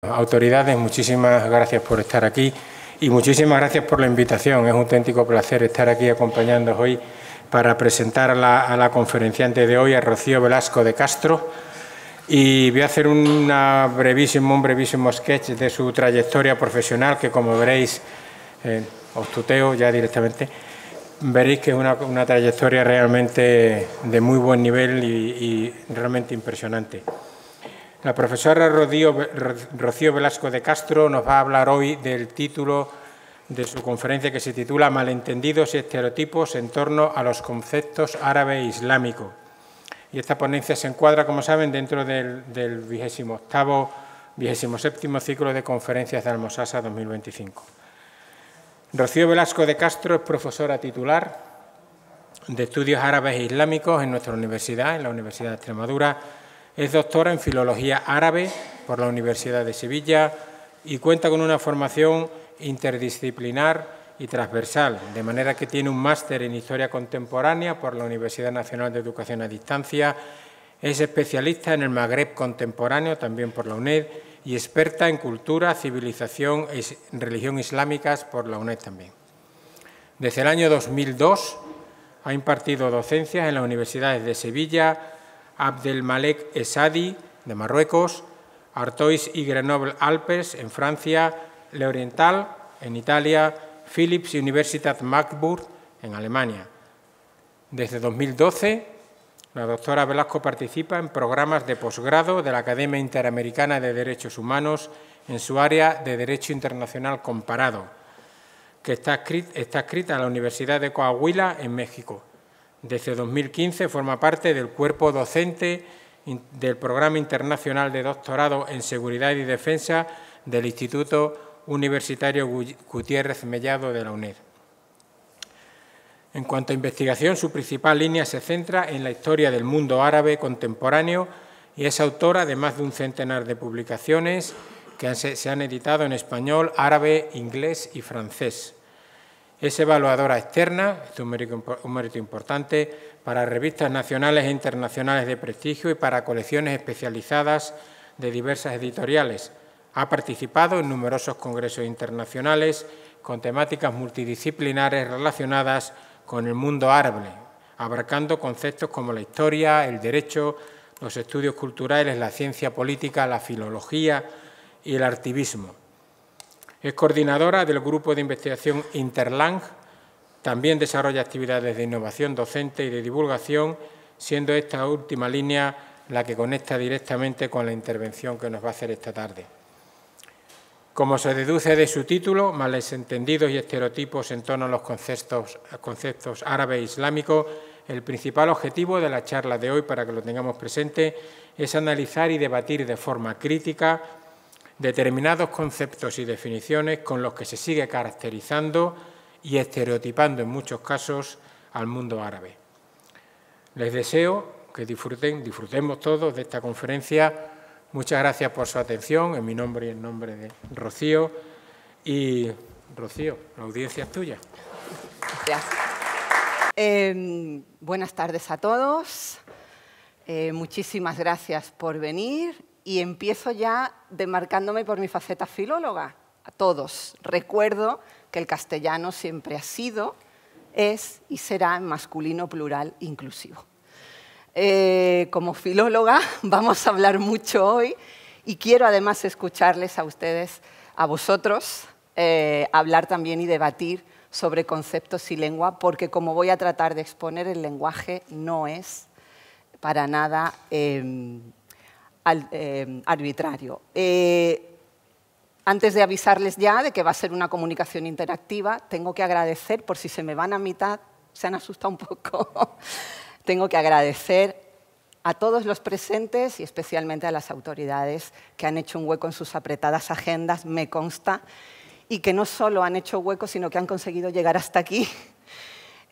Autoridades, muchísimas gracias por estar aquí y muchísimas gracias por la invitación. Es un auténtico placer estar aquí acompañándoos hoy para presentar a la conferenciante de hoy, a Rocío Velasco de Castro. Y voy a hacer un brevísimo sketch de su trayectoria profesional, que como veréis, os tuteo ya directamente, veréis que es una trayectoria realmente de muy buen nivel y realmente impresionante. La profesora Rocío Velasco de Castro nos va a hablar hoy del título de su conferencia, que se titula Malentendidos y estereotipos en torno a los conceptos árabe e islámico. Y esta ponencia se encuadra, como saben, dentro del 27º ciclo de conferencias de Almosasa 2025. Rocío Velasco de Castro es profesora titular de Estudios Árabes e Islámicos en nuestra universidad, en la Universidad de Extremadura. Es doctora en Filología Árabe por la Universidad de Sevilla y cuenta con una formación interdisciplinar y transversal, de manera que tiene un máster en Historia Contemporánea por la Universidad Nacional de Educación a Distancia, es especialista en el Magreb contemporáneo, también por la UNED, y experta en cultura, civilización y religión islámicas por la UNED también. Desde el año 2002 ha impartido docencias en las universidades de Sevilla, Abdelmalek Essadi, de Marruecos, Artois y Grenoble-Alpes, en Francia, L'Oriental, en Italia, Philipps Universitat Magdeburg, en Alemania. Desde 2012, la doctora Velasco participa en programas de posgrado de la Academia Interamericana de Derechos Humanos en su área de Derecho Internacional Comparado, que está adscrita a la Universidad de Coahuila, en México. Desde 2015 forma parte del cuerpo docente del Programa Internacional de Doctorado en Seguridad y Defensa del Instituto Universitario Gutiérrez Mellado de la UNED. En cuanto a investigación, su principal línea se centra en la historia del mundo árabe contemporáneo y es autora de más de un centenar de publicaciones que se han editado en español, árabe, inglés y francés. Es evaluadora externa, esto es un mérito importante, para revistas nacionales e internacionales de prestigio y para colecciones especializadas de diversas editoriales. Ha participado en numerosos congresos internacionales con temáticas multidisciplinares relacionadas con el mundo árabe, abarcando conceptos como la historia, el derecho, los estudios culturales, la ciencia política, la filología y el artivismo. Es coordinadora del Grupo de Investigación Interlang, también desarrolla actividades de innovación docente y de divulgación, siendo esta última línea la que conecta directamente con la intervención que nos va a hacer esta tarde. Como se deduce de su título, Malentendidos y estereotipos en torno a los conceptos árabes e islámicos, el principal objetivo de la charla de hoy, para que lo tengamos presente, es analizar y debatir de forma crítica determinados conceptos y definiciones con los que se sigue caracterizando y estereotipando en muchos casos al mundo árabe. Les deseo que disfrutemos todos de esta conferencia. Muchas gracias por su atención, en mi nombre y en nombre de Rocío. Y, Rocío, la audiencia es tuya. Gracias. Buenas tardes a todos. Muchísimas gracias por venir. Y empiezo ya demarcándome por mi faceta filóloga. A todos recuerdo que el castellano siempre ha sido, es y será en masculino plural inclusivo. Como filóloga vamos a hablar mucho hoy y quiero además escucharles a ustedes, a vosotros, hablar también y debatir sobre conceptos y lengua, porque como voy a tratar de exponer, el lenguaje no es para nada arbitrario. Antes de avisarles ya de que va a ser una comunicación interactiva, tengo que agradecer, por si se me van a mitad, se han asustado un poco, tengo que agradecer a todos los presentes y especialmente a las autoridades que han hecho un hueco en sus apretadas agendas, me consta, y que no solo han hecho hueco, sino que han conseguido llegar hasta aquí,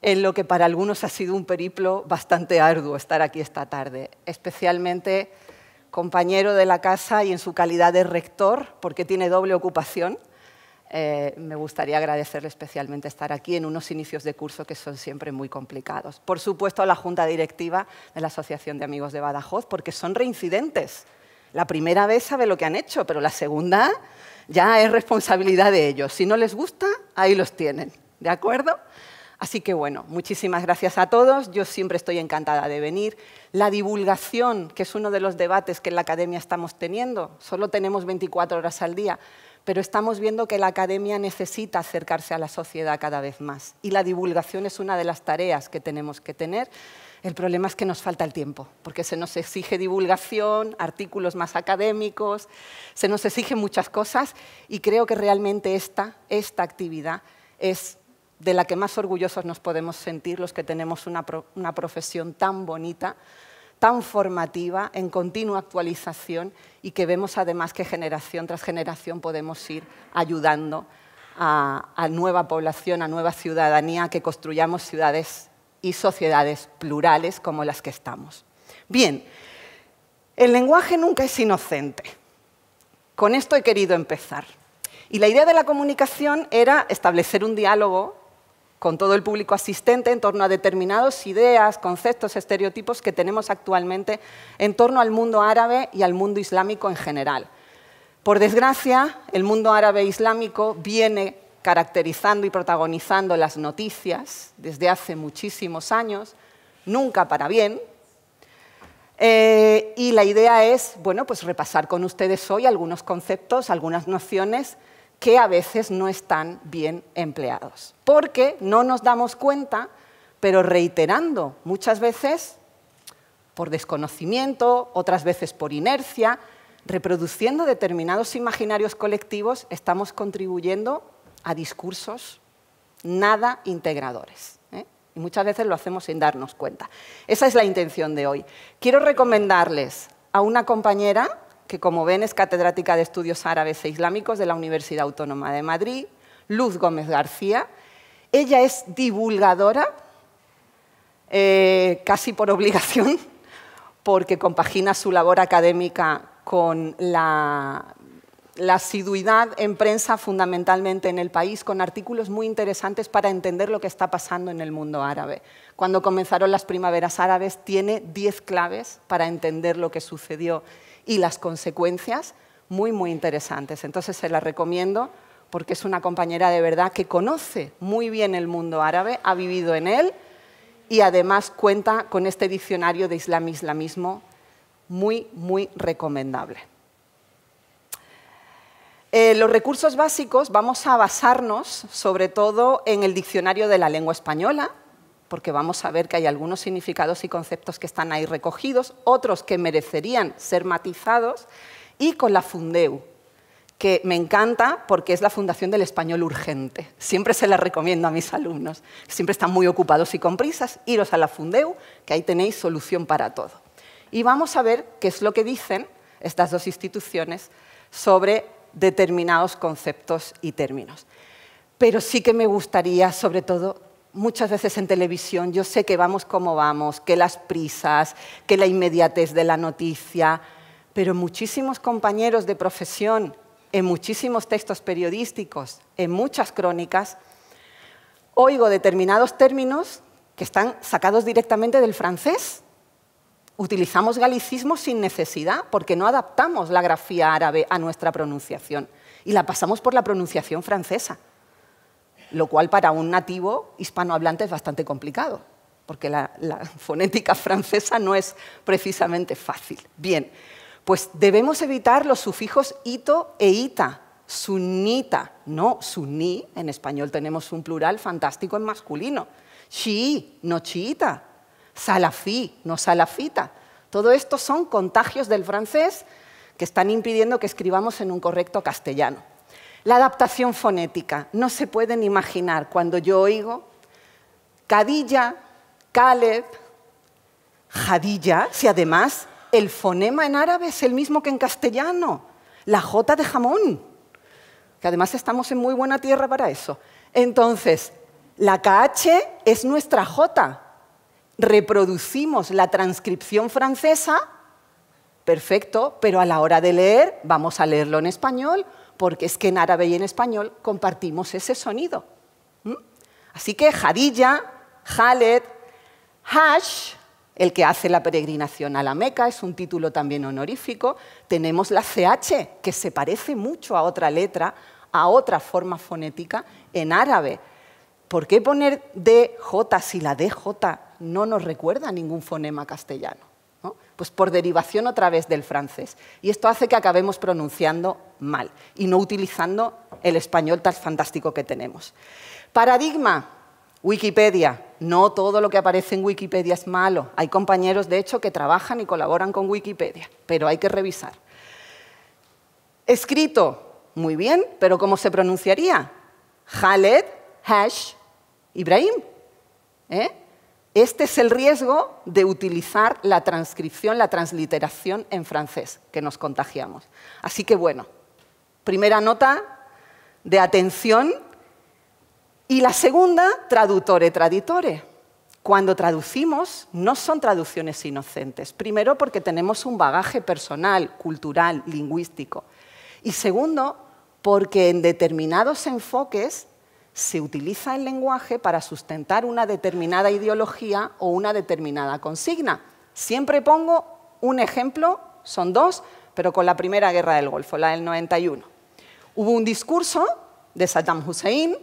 en lo que para algunos ha sido un periplo bastante arduo estar aquí esta tarde, especialmente compañero de la casa y en su calidad de rector, porque tiene doble ocupación. Me gustaría agradecerle especialmente estar aquí en unos inicios de curso que son siempre muy complicados. Por supuesto, a la Junta Directiva de la Asociación de Amigos de Badajoz, porque son reincidentes. La primera vez sabe lo que han hecho, pero la segunda ya es responsabilidad de ellos. Si no les gusta, ahí los tienen, ¿de acuerdo? Así que bueno, muchísimas gracias a todos. Yo siempre estoy encantada de venir. La divulgación, que es uno de los debates que en la academia estamos teniendo, solo tenemos 24 horas al día, pero estamos viendo que la academia necesita acercarse a la sociedad cada vez más. Y la divulgación es una de las tareas que tenemos que tener. El problema es que nos falta el tiempo, porque se nos exige divulgación, artículos más académicos, se nos exigen muchas cosas y creo que realmente esta actividad es de la que más orgullosos nos podemos sentir los que tenemos una profesión tan bonita, tan formativa, en continua actualización y que vemos además que generación tras generación podemos ir ayudando a nueva población, a nueva ciudadanía, a que construyamos ciudades y sociedades plurales como las que estamos. Bien, el lenguaje nunca es inocente. Con esto he querido empezar. Y la idea de la comunicación era establecer un diálogo con todo el público asistente en torno a determinadas ideas, conceptos, estereotipos que tenemos actualmente en torno al mundo árabe y al mundo islámico en general. Por desgracia, el mundo árabe e islámico viene caracterizando y protagonizando las noticias desde hace muchísimos años, nunca para bien. Y la idea es, bueno, pues repasar con ustedes hoy algunos conceptos, algunas nociones que a veces no están bien empleados. Porque no nos damos cuenta, pero reiterando muchas veces por desconocimiento, otras veces por inercia, reproduciendo determinados imaginarios colectivos, estamos contribuyendo a discursos nada integradores. Y muchas veces lo hacemos sin darnos cuenta. Esa es la intención de hoy. Quiero recomendarles a una compañera que, como ven, es catedrática de Estudios Árabes e Islámicos de la Universidad Autónoma de Madrid, Luz Gómez García. Ella es divulgadora, casi por obligación, porque compagina su labor académica con la asiduidad en prensa, fundamentalmente en el país, con artículos muy interesantes para entender lo que está pasando en el mundo árabe. Cuando comenzaron las primaveras árabes, tiene 10 claves para entender lo que sucedió y las consecuencias muy, muy interesantes. Entonces se la recomiendo porque es una compañera de verdad que conoce muy bien el mundo árabe, ha vivido en él y además cuenta con este diccionario de islamismo muy, muy recomendable. Los recursos básicos vamos a basarnos sobre todo en el diccionario de la lengua española, porque vamos a ver que hay algunos significados y conceptos que están ahí recogidos, otros que merecerían ser matizados, y con la Fundeu, que me encanta porque es la Fundación del Español Urgente. Siempre se la recomiendo a mis alumnos, siempre están muy ocupados y con prisas, iros a la Fundeu, que ahí tenéis solución para todo. Y vamos a ver qué es lo que dicen estas dos instituciones sobre determinados conceptos y términos. Pero sí que me gustaría, sobre todo, muchas veces en televisión, yo sé que vamos como vamos, que las prisas, que la inmediatez de la noticia, pero muchísimos compañeros de profesión, en muchísimos textos periodísticos, en muchas crónicas, oigo determinados términos que están sacados directamente del francés. Utilizamos galicismos sin necesidad, porque no adaptamos la grafía árabe a nuestra pronunciación y la pasamos por la pronunciación francesa, lo cual para un nativo hispanohablante es bastante complicado, porque la fonética francesa no es precisamente fácil. Bien, pues debemos evitar los sufijos ito e ita, sunita, no suní, en español tenemos un plural fantástico en masculino, chií, no chiita, salafí, no salafita. Todo esto son contagios del francés que están impidiendo que escribamos en un correcto castellano. La adaptación fonética. No se pueden imaginar cuando yo oigo Khadija, Khaled, Jadilla, si además el fonema en árabe es el mismo que en castellano, la J de jamón, que además estamos en muy buena tierra para eso. Entonces, la KH es nuestra J. Reproducimos la transcripción francesa, perfecto, pero a la hora de leer vamos a leerlo en español, porque es que en árabe y en español compartimos ese sonido. Así que Jadilla, Khaled, Hash, el que hace la peregrinación a la Meca, es un título también honorífico. Tenemos la CH, que se parece mucho a otra letra, a otra forma fonética en árabe. ¿Por qué poner DJ si la DJ no nos recuerda a ningún fonema castellano? ¿No? Pues por derivación otra vez del francés. Y esto hace que acabemos pronunciando mal y no utilizando el español tan fantástico que tenemos. Paradigma. Wikipedia. No todo lo que aparece en Wikipedia es malo. Hay compañeros, de hecho, que trabajan y colaboran con Wikipedia, pero hay que revisar. Escrito, muy bien, pero ¿cómo se pronunciaría? Khaled Ibrahim. Este es el riesgo de utilizar la transcripción, la transliteración en francés, que nos contagiamos. Así que, bueno, primera nota de atención. Y la segunda, traduttore traditore. Cuando traducimos, no son traducciones inocentes. Primero, porque tenemos un bagaje personal, cultural, lingüístico. Y segundo, porque en determinados enfoques se utiliza el lenguaje para sustentar una determinada ideología o una determinada consigna. Siempre pongo un ejemplo, son dos, pero con la Primera Guerra del Golfo, la del 91. Hubo un discurso de Saddam Hussein.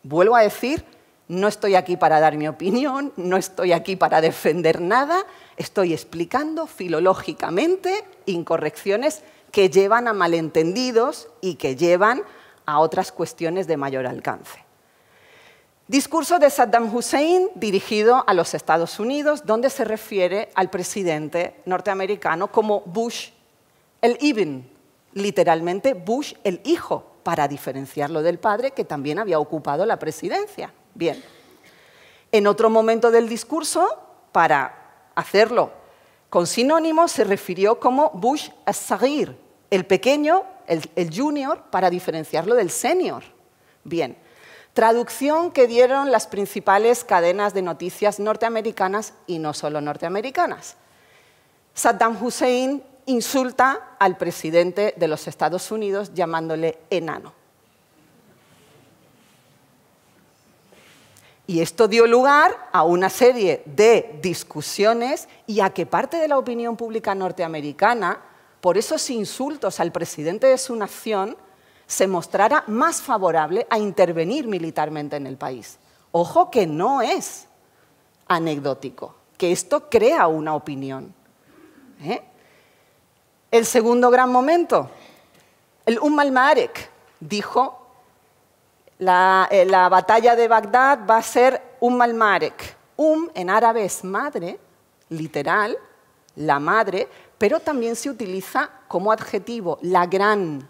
Vuelvo a decir, no estoy aquí para dar mi opinión, no estoy aquí para defender nada, estoy explicando filológicamente incorrecciones que llevan a malentendidos y que llevan a otras cuestiones de mayor alcance. Discurso de Saddam Hussein dirigido a los Estados Unidos, donde se refiere al presidente norteamericano como Bush el Ibn, literalmente Bush el hijo, para diferenciarlo del padre, que también había ocupado la presidencia. Bien. En otro momento del discurso, para hacerlo con sinónimos, se refirió como Bush as-Saghir, el pequeño, el junior, para diferenciarlo del senior. Bien. Traducción que dieron las principales cadenas de noticias norteamericanas y no solo norteamericanas. Saddam Hussein insulta al presidente de los Estados Unidos llamándole enano. Y esto dio lugar a una serie de discusiones y a que parte de la opinión pública norteamericana, por esos insultos al presidente de su nación, se mostrara más favorable a intervenir militarmente en el país. Ojo que no es anecdótico, que esto crea una opinión. El segundo gran momento, el al-Ma'arek dijo la batalla de Bagdad va a ser al-Ma'arek. En árabe es madre, literal, la madre, pero también se utiliza como adjetivo, la gran.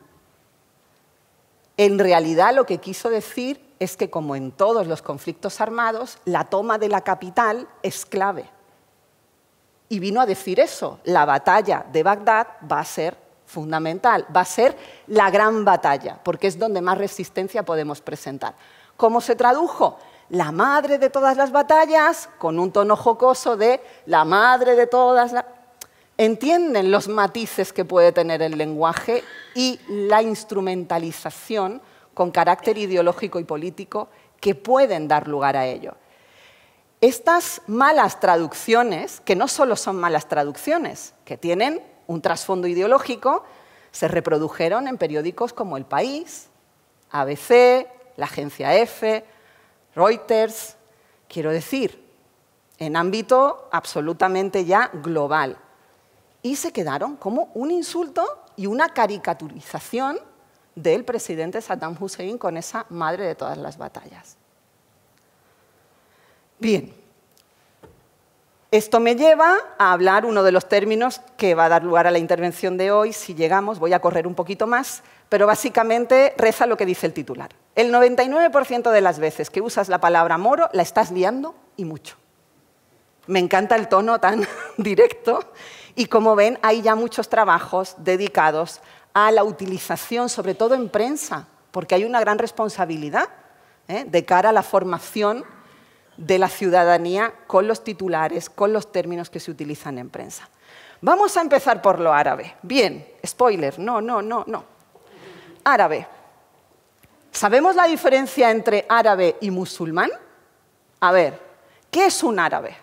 En realidad lo que quiso decir es que, como en todos los conflictos armados, la toma de la capital es clave. Y vino a decir eso, la batalla de Bagdad va a ser fundamental, va a ser la gran batalla, porque es donde más resistencia podemos presentar. ¿Cómo se tradujo? La madre de todas las batallas, con un tono jocoso de la madre de todas las... Entienden los matices que puede tener el lenguaje y la instrumentalización con carácter ideológico y político que pueden dar lugar a ello. Estas malas traducciones, que no solo son malas traducciones, que tienen un trasfondo ideológico, se reprodujeron en periódicos como El País, ABC, la agencia EFE, Reuters, quiero decir, en ámbito absolutamente ya global. Y se quedaron como un insulto y una caricaturización del presidente Saddam Hussein con esa madre de todas las batallas. Bien, esto me lleva a hablar uno de los términos que va a dar lugar a la intervención de hoy. Si llegamos, voy a correr un poquito más, pero básicamente reza lo que dice el titular. El 99% de las veces que usas la palabra moro la estás liando y mucho. Me encanta el tono tan directo y, como ven, hay ya muchos trabajos dedicados a la utilización, sobre todo en prensa, porque hay una gran responsabilidad de cara a la formación de la ciudadanía con los titulares, con los términos que se utilizan en prensa. Vamos a empezar por lo árabe. Bien, spoiler, no. Árabe. ¿Sabemos la diferencia entre árabe y musulmán? A ver, ¿qué es un árabe?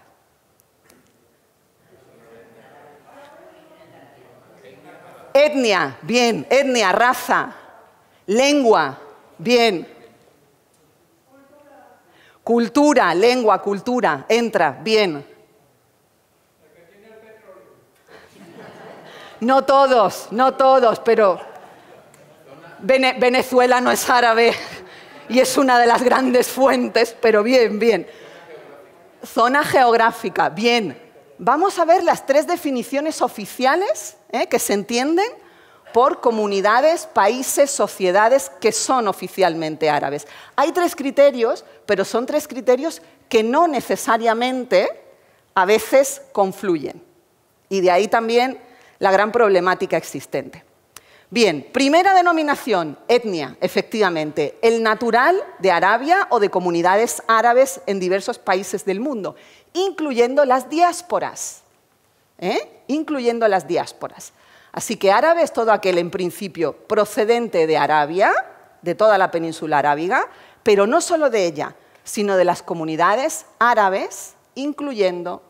Etnia, bien. Etnia, raza. Lengua, bien. Cultura, lengua, cultura, entra, bien. No todos, pero Venezuela no es árabe y es una de las grandes fuentes, pero bien, bien. Zona geográfica, bien. Vamos a ver las 3 definiciones oficiales que se entienden por comunidades, países, sociedades que son oficialmente árabes. Hay 3 criterios, pero son 3 criterios que no necesariamente a veces confluyen. Y de ahí también la gran problemática existente. Bien, primera denominación, etnia, efectivamente, el natural de Arabia o de comunidades árabes en diversos países del mundo, incluyendo las diásporas. Incluyendo las diásporas. Así que árabe es todo aquel, en principio, procedente de Arabia, de toda la península arábiga, pero no solo de ella, sino de las comunidades árabes, incluyendo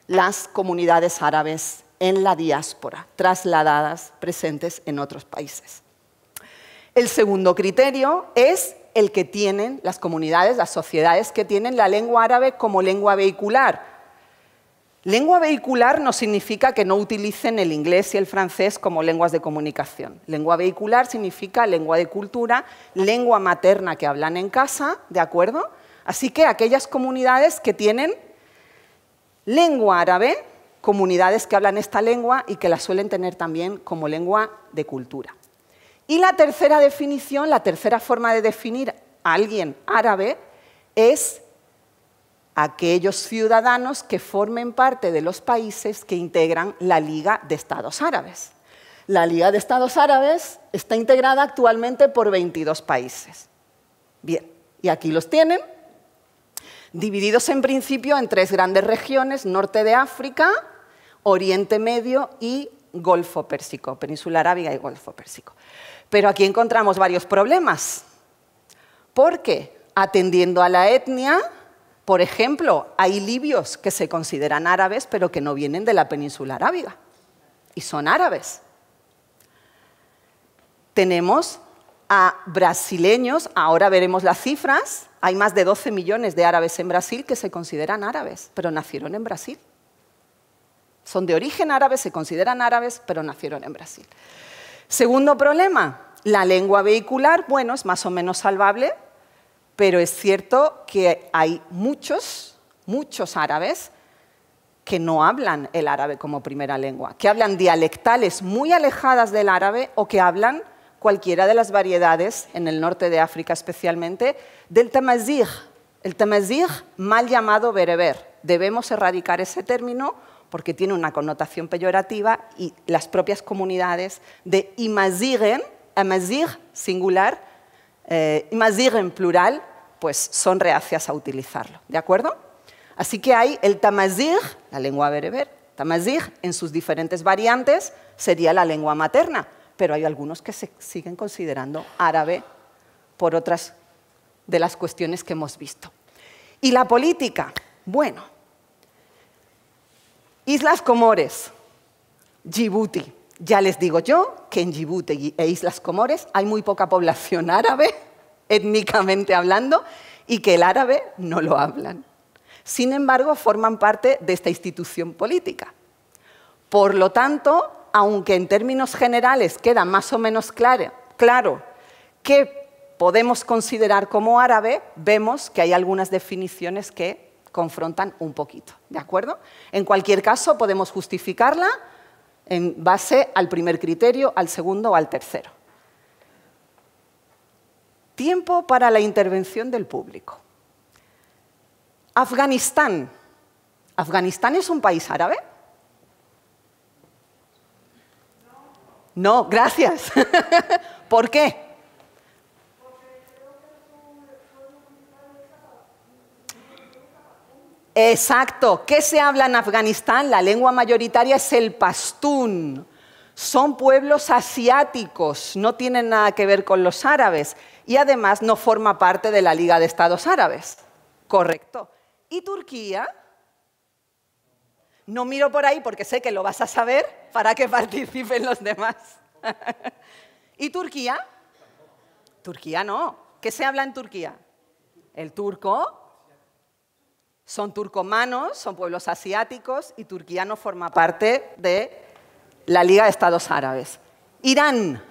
las comunidades árabes en la diáspora, trasladadas, presentes en otros países. El segundo criterio es el que tienen las comunidades, las sociedades que tienen la lengua árabe como lengua vehicular. Lengua vehicular no significa que no utilicen el inglés y el francés como lenguas de comunicación. Lengua vehicular significa lengua de cultura, lengua materna que hablan en casa, ¿de acuerdo? Así que aquellas comunidades que tienen lengua árabe, comunidades que hablan esta lengua y que la suelen tener también como lengua de cultura. Y la tercera definición, la tercera forma de definir a alguien árabe es aquellos ciudadanos que formen parte de los países que integran la Liga de Estados Árabes. La Liga de Estados Árabes está integrada actualmente por 22 países. Bien, y aquí los tienen, divididos en principio en 3 grandes regiones, norte de África, Oriente Medio y Golfo Pérsico, Península Arábiga y Golfo Pérsico. Pero aquí encontramos varios problemas, porque atendiendo a la etnia, por ejemplo, hay libios que se consideran árabes pero que no vienen de la Península Arábiga y son árabes. Tenemos a brasileños, ahora veremos las cifras, hay más de 12 millones de árabes en Brasil que se consideran árabes, pero nacieron en Brasil. Son de origen árabe, se consideran árabes, pero nacieron en Brasil. Segundo problema, la lengua vehicular, bueno, es más o menos salvable, pero es cierto que hay muchos árabes que no hablan el árabe como primera lengua, que hablan dialectales muy alejadas del árabe o que hablan cualquiera de las variedades, en el norte de África especialmente, del tamazigh. El tamazigh, mal llamado bereber. Debemos erradicar ese término porque tiene una connotación peyorativa y las propias comunidades de imazighen, amazigh singular, imazigh en plural, pues son reacias a utilizarlo, ¿de acuerdo? Así que hay el tamazigh, la lengua bereber, tamazigh en sus diferentes variantes sería la lengua materna, pero hay algunos que se siguen considerando árabe por otras de las cuestiones que hemos visto. ¿Y la política? Bueno, Islas Comores, Djibouti. Ya les digo yo que en Djibouti e Islas Comores hay muy poca población árabe, étnicamente hablando, y que el árabe no lo hablan. Sin embargo, forman parte de esta institución política. Por lo tanto, aunque en términos generales queda más o menos claro qué podemos considerar como árabe, vemos que hay algunas definiciones que confrontan un poquito, ¿de acuerdo? En cualquier caso, podemos justificarla en base al primer criterio, al segundo o al tercero. Tiempo para la intervención del público. Afganistán. ¿Afganistán es un país árabe? No, gracias. ¿Por qué? Exacto. ¿Qué se habla en Afganistán? La lengua mayoritaria es el pastún. Son pueblos asiáticos, no tienen nada que ver con los árabes y además no forma parte de la Liga de Estados Árabes. Correcto. ¿Y Turquía? No miro por ahí porque sé que lo vas a saber para que participen los demás. ¿Y Turquía? Turquía no. ¿Qué se habla en Turquía? El turco. Son turcomanos, son pueblos asiáticos y Turquía no forma parte de la Liga de Estados Árabes. Irán.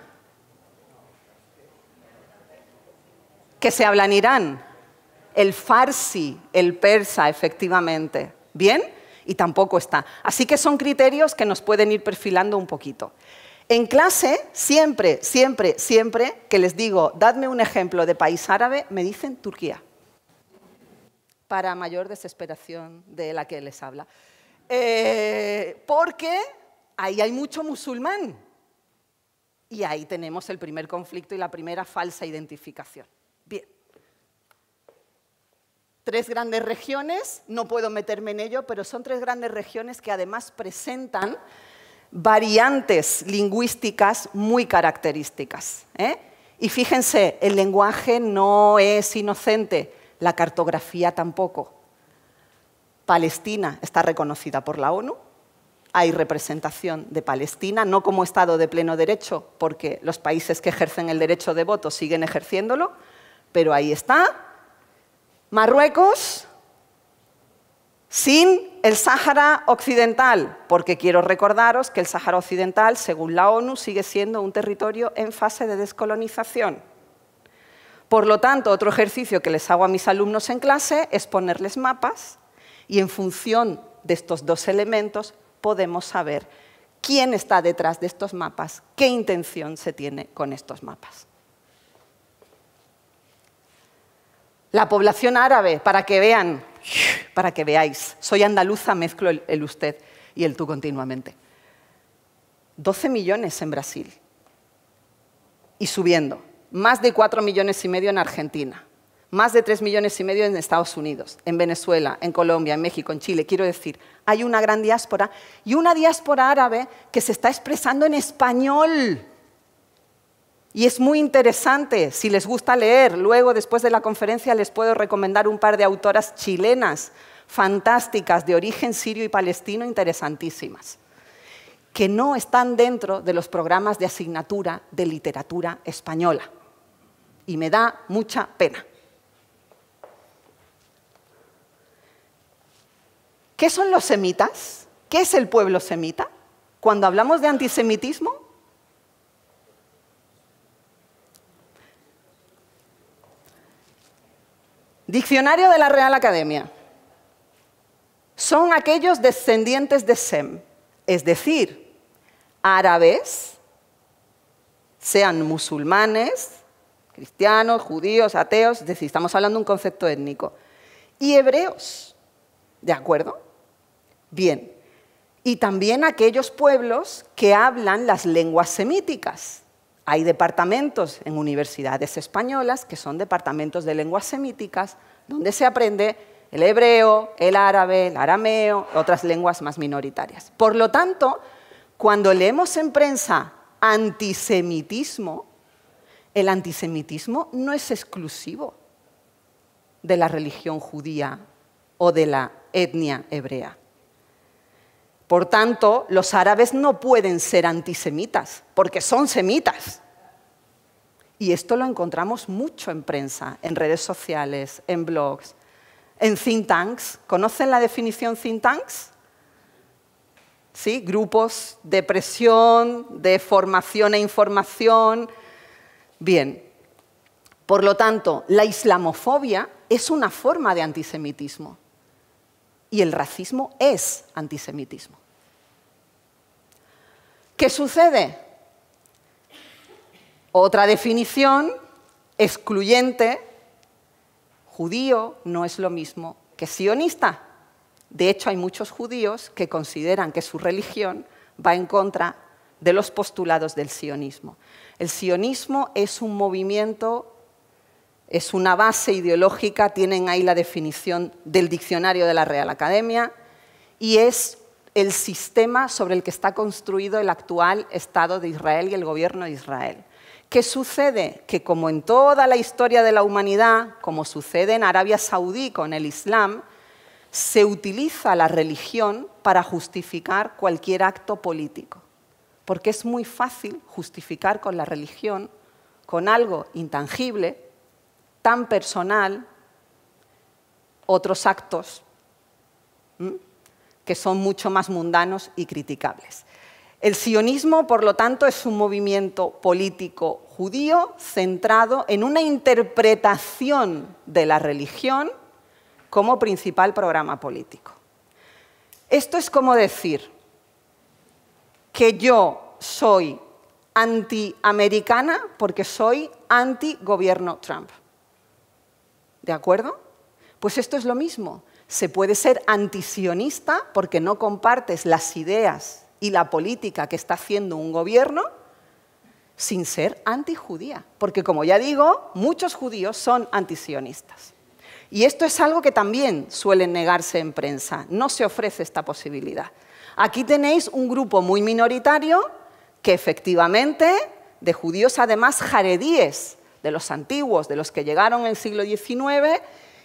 ¿Qué se habla en Irán? El farsi, el persa, efectivamente. ¿Bien? Y tampoco está. Así que son criterios que nos pueden ir perfilando un poquito. En clase, siempre, siempre, siempre que les digo, dadme un ejemplo de país árabe, me dicen Turquía. Para mayor desesperación de la que les habla. Porque ahí hay mucho musulmán. Y ahí tenemos el primer conflicto y la primera falsa identificación. Bien. 3 grandes regiones, no puedo meterme en ello, pero son 3 grandes regiones que además presentan variantes lingüísticas muy características. Y fíjense, el lenguaje no es inocente, la cartografía tampoco. Palestina está reconocida por la ONU, hay representación de Palestina, no como Estado de pleno derecho, porque los países que ejercen el derecho de voto siguen ejerciéndolo, pero ahí está. Marruecos, sin el Sáhara Occidental, porque quiero recordaros que el Sáhara Occidental, según la ONU, sigue siendo un territorio en fase de descolonización. Por lo tanto, otro ejercicio que les hago a mis alumnos en clase es ponerles mapas y en función de estos 2 elementos podemos saber quién está detrás de estos mapas, qué intención se tiene con estos mapas. La población árabe, para que vean, para que veáis, soy andaluza, mezclo el usted y el tú continuamente. 12 millones en Brasil y subiendo. Más de 4,5 millones en Argentina, más de 3,5 millones en Estados Unidos, en Venezuela, en Colombia, en México, en Chile. Quiero decir, hay una gran diáspora y una diáspora árabe que se está expresando en español. Y es muy interesante, si les gusta leer, luego después de la conferencia les puedo recomendar un par de autoras chilenas fantásticas de origen sirio y palestino interesantísimas, que no están dentro de los programas de asignatura de literatura española. Y me da mucha pena. ¿Qué son los semitas? ¿Qué es el pueblo semita? Cuando hablamos de antisemitismo, Diccionario de la Real Academia. Son aquellos descendientes de Sem, es decir, árabes, sean musulmanes, cristianos, judíos, ateos, es decir, estamos hablando de un concepto étnico, y hebreos, ¿de acuerdo? Bien, y también aquellos pueblos que hablan las lenguas semíticas. Hay departamentos en universidades españolas que son departamentos de lenguas semíticas donde se aprende el hebreo, el árabe, el arameo, otras lenguas más minoritarias. Por lo tanto, cuando leemos en prensa antisemitismo, el antisemitismo no es exclusivo de la religión judía o de la etnia hebrea. Por tanto, los árabes no pueden ser antisemitas, porque son semitas. Y esto lo encontramos mucho en prensa, en redes sociales, en blogs, en think tanks. ¿Conocen la definición think tanks? ¿Sí? Grupos de presión, de formación e información. Bien. Por lo tanto, la islamofobia es una forma de antisemitismo. Y el racismo es antisemitismo. ¿Qué sucede? Otra definición excluyente, judío no es lo mismo que sionista. De hecho, hay muchos judíos que consideran que su religión va en contra de los postulados del sionismo. El sionismo es un movimiento, es una base ideológica, tienen ahí la definición del diccionario de la Real Academia, y es el sistema sobre el que está construido el actual Estado de Israel y el gobierno de Israel. ¿Qué sucede? Que como en toda la historia de la humanidad, como sucede en Arabia Saudí con el Islam, se utiliza la religión para justificar cualquier acto político, porque es muy fácil justificar con la religión, con algo intangible, tan personal, otros actos que son mucho más mundanos y criticables. El sionismo, por lo tanto, es un movimiento político judío centrado en una interpretación de la religión como principal programa político. Esto es como decir que yo soy antiamericana porque soy anti-gobierno Trump. ¿De acuerdo? Pues esto es lo mismo. Se puede ser antisionista porque no compartes las ideas y la política que está haciendo un gobierno sin ser antijudía. Porque, como ya digo, muchos judíos son antisionistas. Y esto es algo que también suele negarse en prensa. No se ofrece esta posibilidad. Aquí tenéis un grupo muy minoritario que efectivamente, de judíos además jaredíes, de los antiguos, de los que llegaron en el siglo XIX,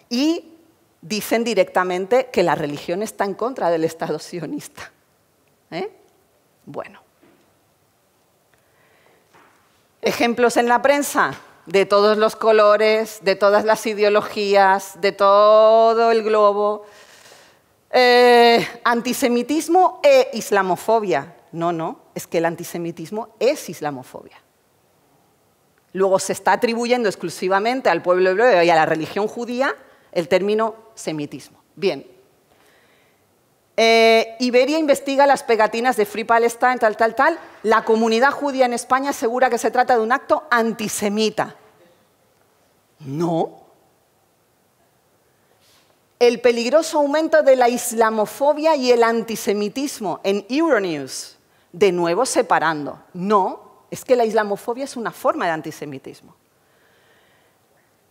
y dicen directamente que la religión está en contra del Estado sionista. Bueno. Ejemplos en la prensa de todos los colores, de todas las ideologías, de todo el globo. Antisemitismo e islamofobia. No, es que el antisemitismo es islamofobia. Luego se está atribuyendo exclusivamente al pueblo hebreo y a la religión judía el término semitismo. Bien. Iberia investiga las pegatinas de Free Palestine, tal. La comunidad judía en España asegura que se trata de un acto antisemita. No. El peligroso aumento de la islamofobia y el antisemitismo en Euronews, de nuevo separando. No, es que la islamofobia es una forma de antisemitismo.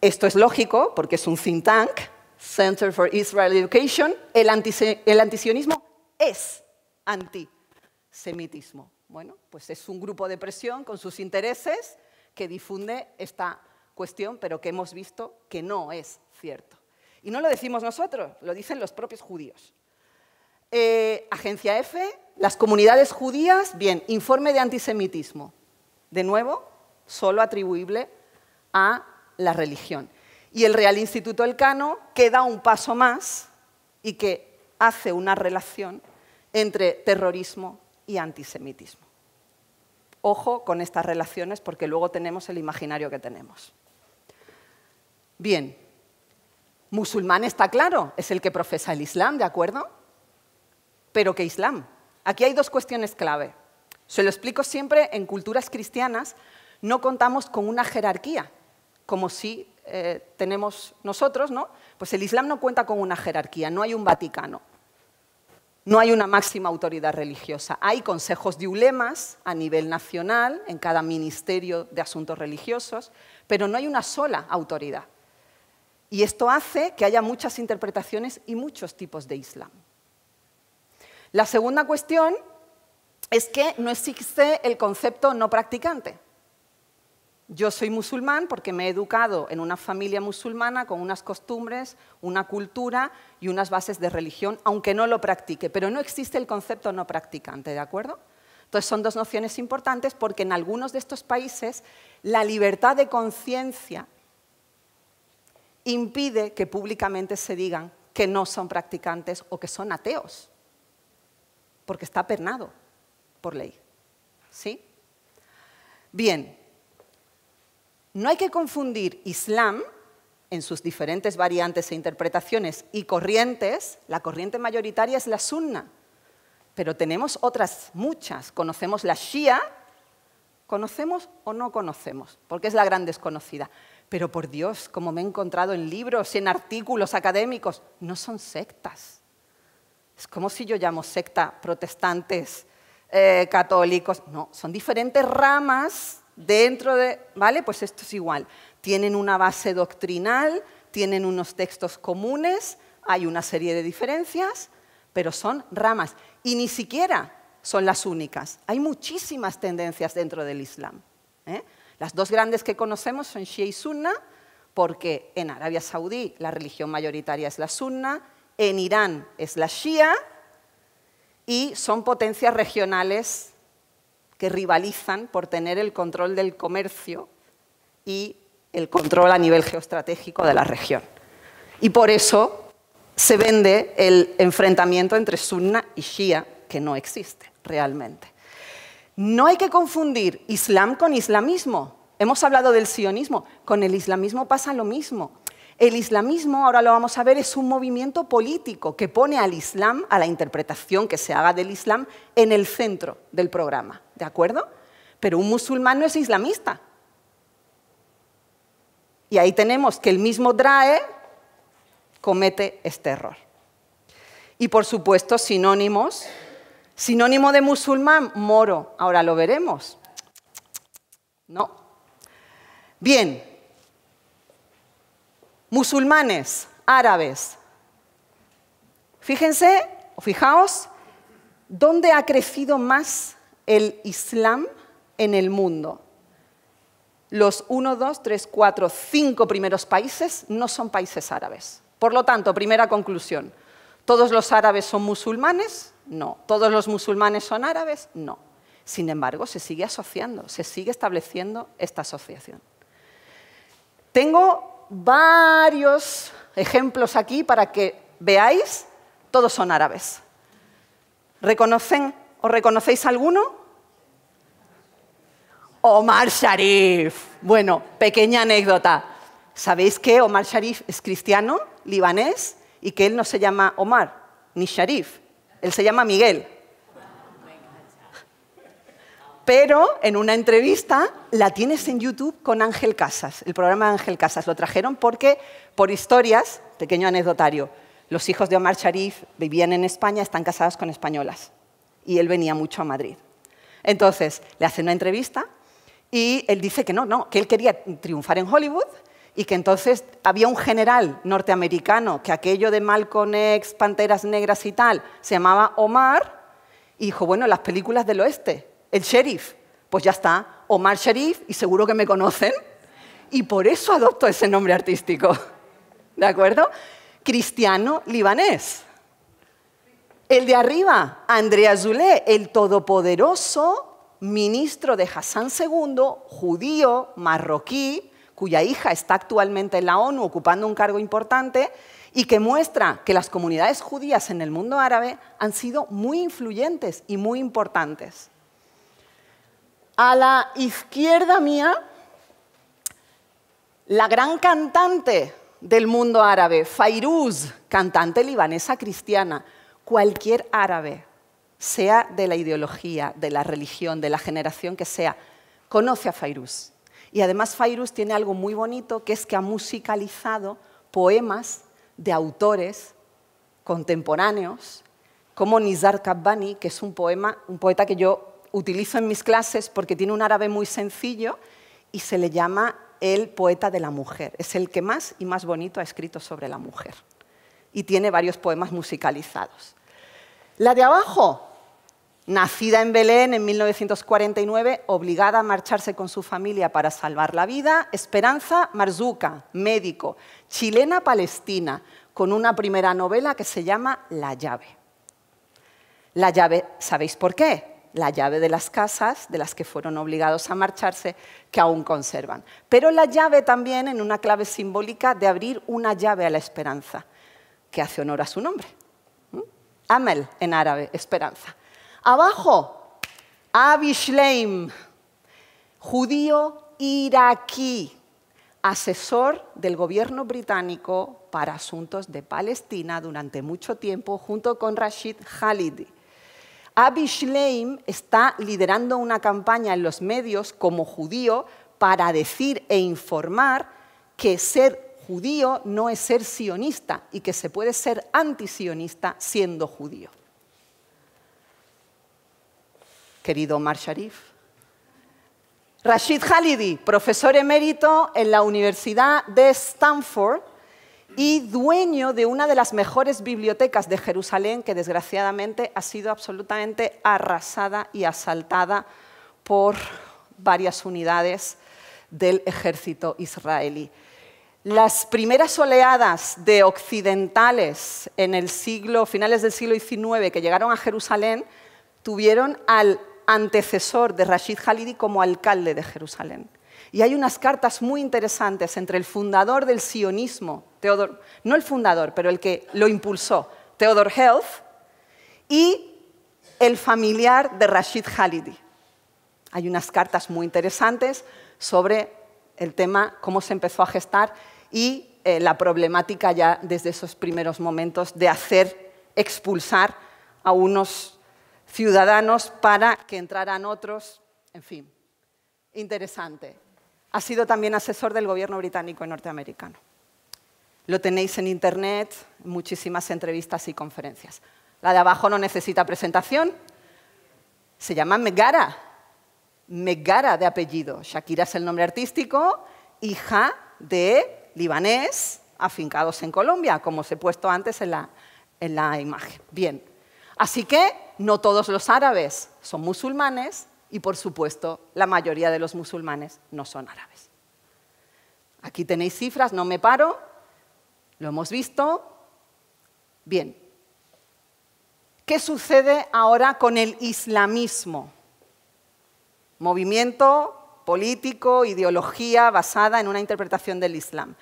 Esto es lógico porque es un think tank, Center for Israel Education. El antisionismo es antisemitismo. Bueno, pues es un grupo de presión con sus intereses que difunde esta cuestión, pero que hemos visto que no es cierto. Y no lo decimos nosotros, lo dicen los propios judíos. Agencia EFE, las comunidades judías, bien, informe de antisemitismo. De nuevo, solo atribuible a la religión. Y el Real Instituto Elcano que da un paso más y que hace una relación entre terrorismo y antisemitismo. Ojo con estas relaciones porque luego tenemos el imaginario que tenemos. Bien, musulmán está claro, es el que profesa el Islam, ¿de acuerdo? ¿Pero qué Islam? Aquí hay dos cuestiones clave. Se lo explico siempre, en culturas cristianas no contamos con una jerarquía, como si tenemos nosotros, ¿no? Pues el Islam no cuenta con una jerarquía, no hay un Vaticano, no hay una máxima autoridad religiosa. Hay consejos de ulemas a nivel nacional, en cada ministerio de asuntos religiosos, pero no hay una sola autoridad. Y esto hace que haya muchas interpretaciones y muchos tipos de Islam. La segunda cuestión es que no existe el concepto no practicante. Yo soy musulmán porque me he educado en una familia musulmana con unas costumbres, una cultura y unas bases de religión, aunque no lo practique, pero no existe el concepto no practicante, ¿de acuerdo? Entonces son dos nociones importantes porque en algunos de estos países la libertad de conciencia impide que públicamente se digan que no son practicantes o que son ateos, porque está penado por ley. ¿Sí? Bien. No hay que confundir Islam, en sus diferentes variantes e interpretaciones y corrientes. La corriente mayoritaria es la sunna, pero tenemos otras muchas. Conocemos la shia, ¿conocemos o no conocemos? Porque es la gran desconocida. Pero por Dios, como me he encontrado en libros y en artículos académicos, no son sectas. Es como si yo llamo secta protestantes, católicos. No, son diferentes ramas dentro de... ¿Vale? Pues esto es igual. Tienen una base doctrinal, tienen unos textos comunes, hay una serie de diferencias, pero son ramas. Y ni siquiera son las únicas. Hay muchísimas tendencias dentro del Islam. Las dos grandes que conocemos son Shia y Sunna, porque en Arabia Saudí la religión mayoritaria es la Sunna, en Irán es la Shia y son potencias regionales que rivalizan por tener el control del comercio y el control a nivel geoestratégico de la región. Y por eso se vende el enfrentamiento entre sunna y shia, que no existe realmente. No hay que confundir islam con islamismo. Hemos hablado del sionismo. Con el islamismo pasa lo mismo. El islamismo, ahora lo vamos a ver, es un movimiento político que pone al islam, a la interpretación que se haga del islam, en el centro del programa. ¿De acuerdo? Pero un musulmán no es islamista. Y ahí tenemos que el mismo DRAE comete este error. Y, por supuesto, sinónimos. Sinónimo de musulmán, moro. Ahora lo veremos. No. Bien. Musulmanes, árabes. Fíjense, o fijaos, ¿dónde ha crecido más el Islam en el mundo? Los 1, 2, 3, 4, 5 primeros países no son países árabes. Por lo tanto, primera conclusión, ¿todos los árabes son musulmanes? No. ¿Todos los musulmanes son árabes? No. Sin embargo, se sigue asociando, se sigue estableciendo esta asociación. Tengo varios ejemplos aquí para que veáis, todos son árabes. ¿Reconocen o reconocéis alguno? Omar Sharif. Bueno, pequeña anécdota. ¿Sabéis que Omar Sharif es cristiano, libanés, y que él no se llama Omar ni Sharif? Él se llama Miguel. Pero en una entrevista la tienes en YouTube con Ángel Casas, el programa de Ángel Casas. Lo trajeron porque, por historias, pequeño anecdotario, los hijos de Omar Sharif vivían en España, están casados con españolas. Y él venía mucho a Madrid. Entonces, le hacen una entrevista y él dice que no, que él quería triunfar en Hollywood y que entonces había un general norteamericano que aquello de Malcolm X, Panteras Negras y tal, se llamaba Omar, y dijo, bueno, las películas del oeste, el sheriff, pues ya está, Omar Sharif, y seguro que me conocen, y por eso adopto ese nombre artístico, ¿de acuerdo? Cristiano libanés. El de arriba, André Azoulay, el todopoderoso ministro de Hassan II, judío, marroquí, cuya hija está actualmente en la ONU ocupando un cargo importante y que muestra que las comunidades judías en el mundo árabe han sido muy influyentes y muy importantes. A la izquierda mía, la gran cantante del mundo árabe, Fairuz, cantante libanesa cristiana. Cualquier árabe, sea de la ideología, de la religión, de la generación que sea, conoce a Fairuz. Y además Fairuz tiene algo muy bonito, que es que ha musicalizado poemas de autores contemporáneos, como Nizar Qabbani, que es un poeta que yo utilizo en mis clases porque tiene un árabe muy sencillo y se le llama el poeta de la mujer. Es el que más y más bonito ha escrito sobre la mujer. Y tiene varios poemas musicalizados. La de abajo, nacida en Belén en 1949, obligada a marcharse con su familia para salvar la vida, Esperanza Marzuca, médico, chilena-palestina, con una primera novela que se llama La llave. La llave, ¿sabéis por qué? La llave de las casas de las que fueron obligados a marcharse, que aún conservan. Pero la llave también en una clave simbólica de abrir una llave a la esperanza, que hace honor a su nombre. Amel en árabe, esperanza. Abajo, Abi Shleim, judío iraquí, asesor del gobierno británico para asuntos de Palestina durante mucho tiempo, junto con Rashid Khalidi. Abi Shleim está liderando una campaña en los medios como judío para decir e informar que ser judío no es ser sionista y que se puede ser antisionista siendo judío. Querido Omar Sharif. Rashid Khalidi, profesor emérito en la Universidad de Stanford y dueño de una de las mejores bibliotecas de Jerusalén, que desgraciadamente ha sido absolutamente arrasada y asaltada por varias unidades del ejército israelí. Las primeras oleadas de occidentales en finales del siglo XIX que llegaron a Jerusalén tuvieron al antecesor de Rashid Khalidi como alcalde de Jerusalén. Y hay unas cartas muy interesantes entre el fundador del sionismo, no el fundador, pero el que lo impulsó, Theodor Herzl, y el familiar de Rashid Khalidi. Hay unas cartas muy interesantes sobre el tema, cómo se empezó a gestar y la problemática ya desde esos primeros momentos de hacer expulsar a unos ciudadanos para que entraran otros, en fin, interesante. Ha sido también asesor del gobierno británico y norteamericano. Lo tenéis en internet, muchísimas entrevistas y conferencias. La de abajo no necesita presentación. Se llama Megara. Megara de apellido. Shakira es el nombre artístico, hija de libanés afincados en Colombia, como os he puesto antes en la imagen. Bien. Así que no todos los árabes son musulmanes y, por supuesto, la mayoría de los musulmanes no son árabes. Aquí tenéis cifras, no me paro, lo hemos visto. Bien. ¿Qué sucede ahora con el islamismo? Movimiento político, ideología basada en una interpretación del Islam.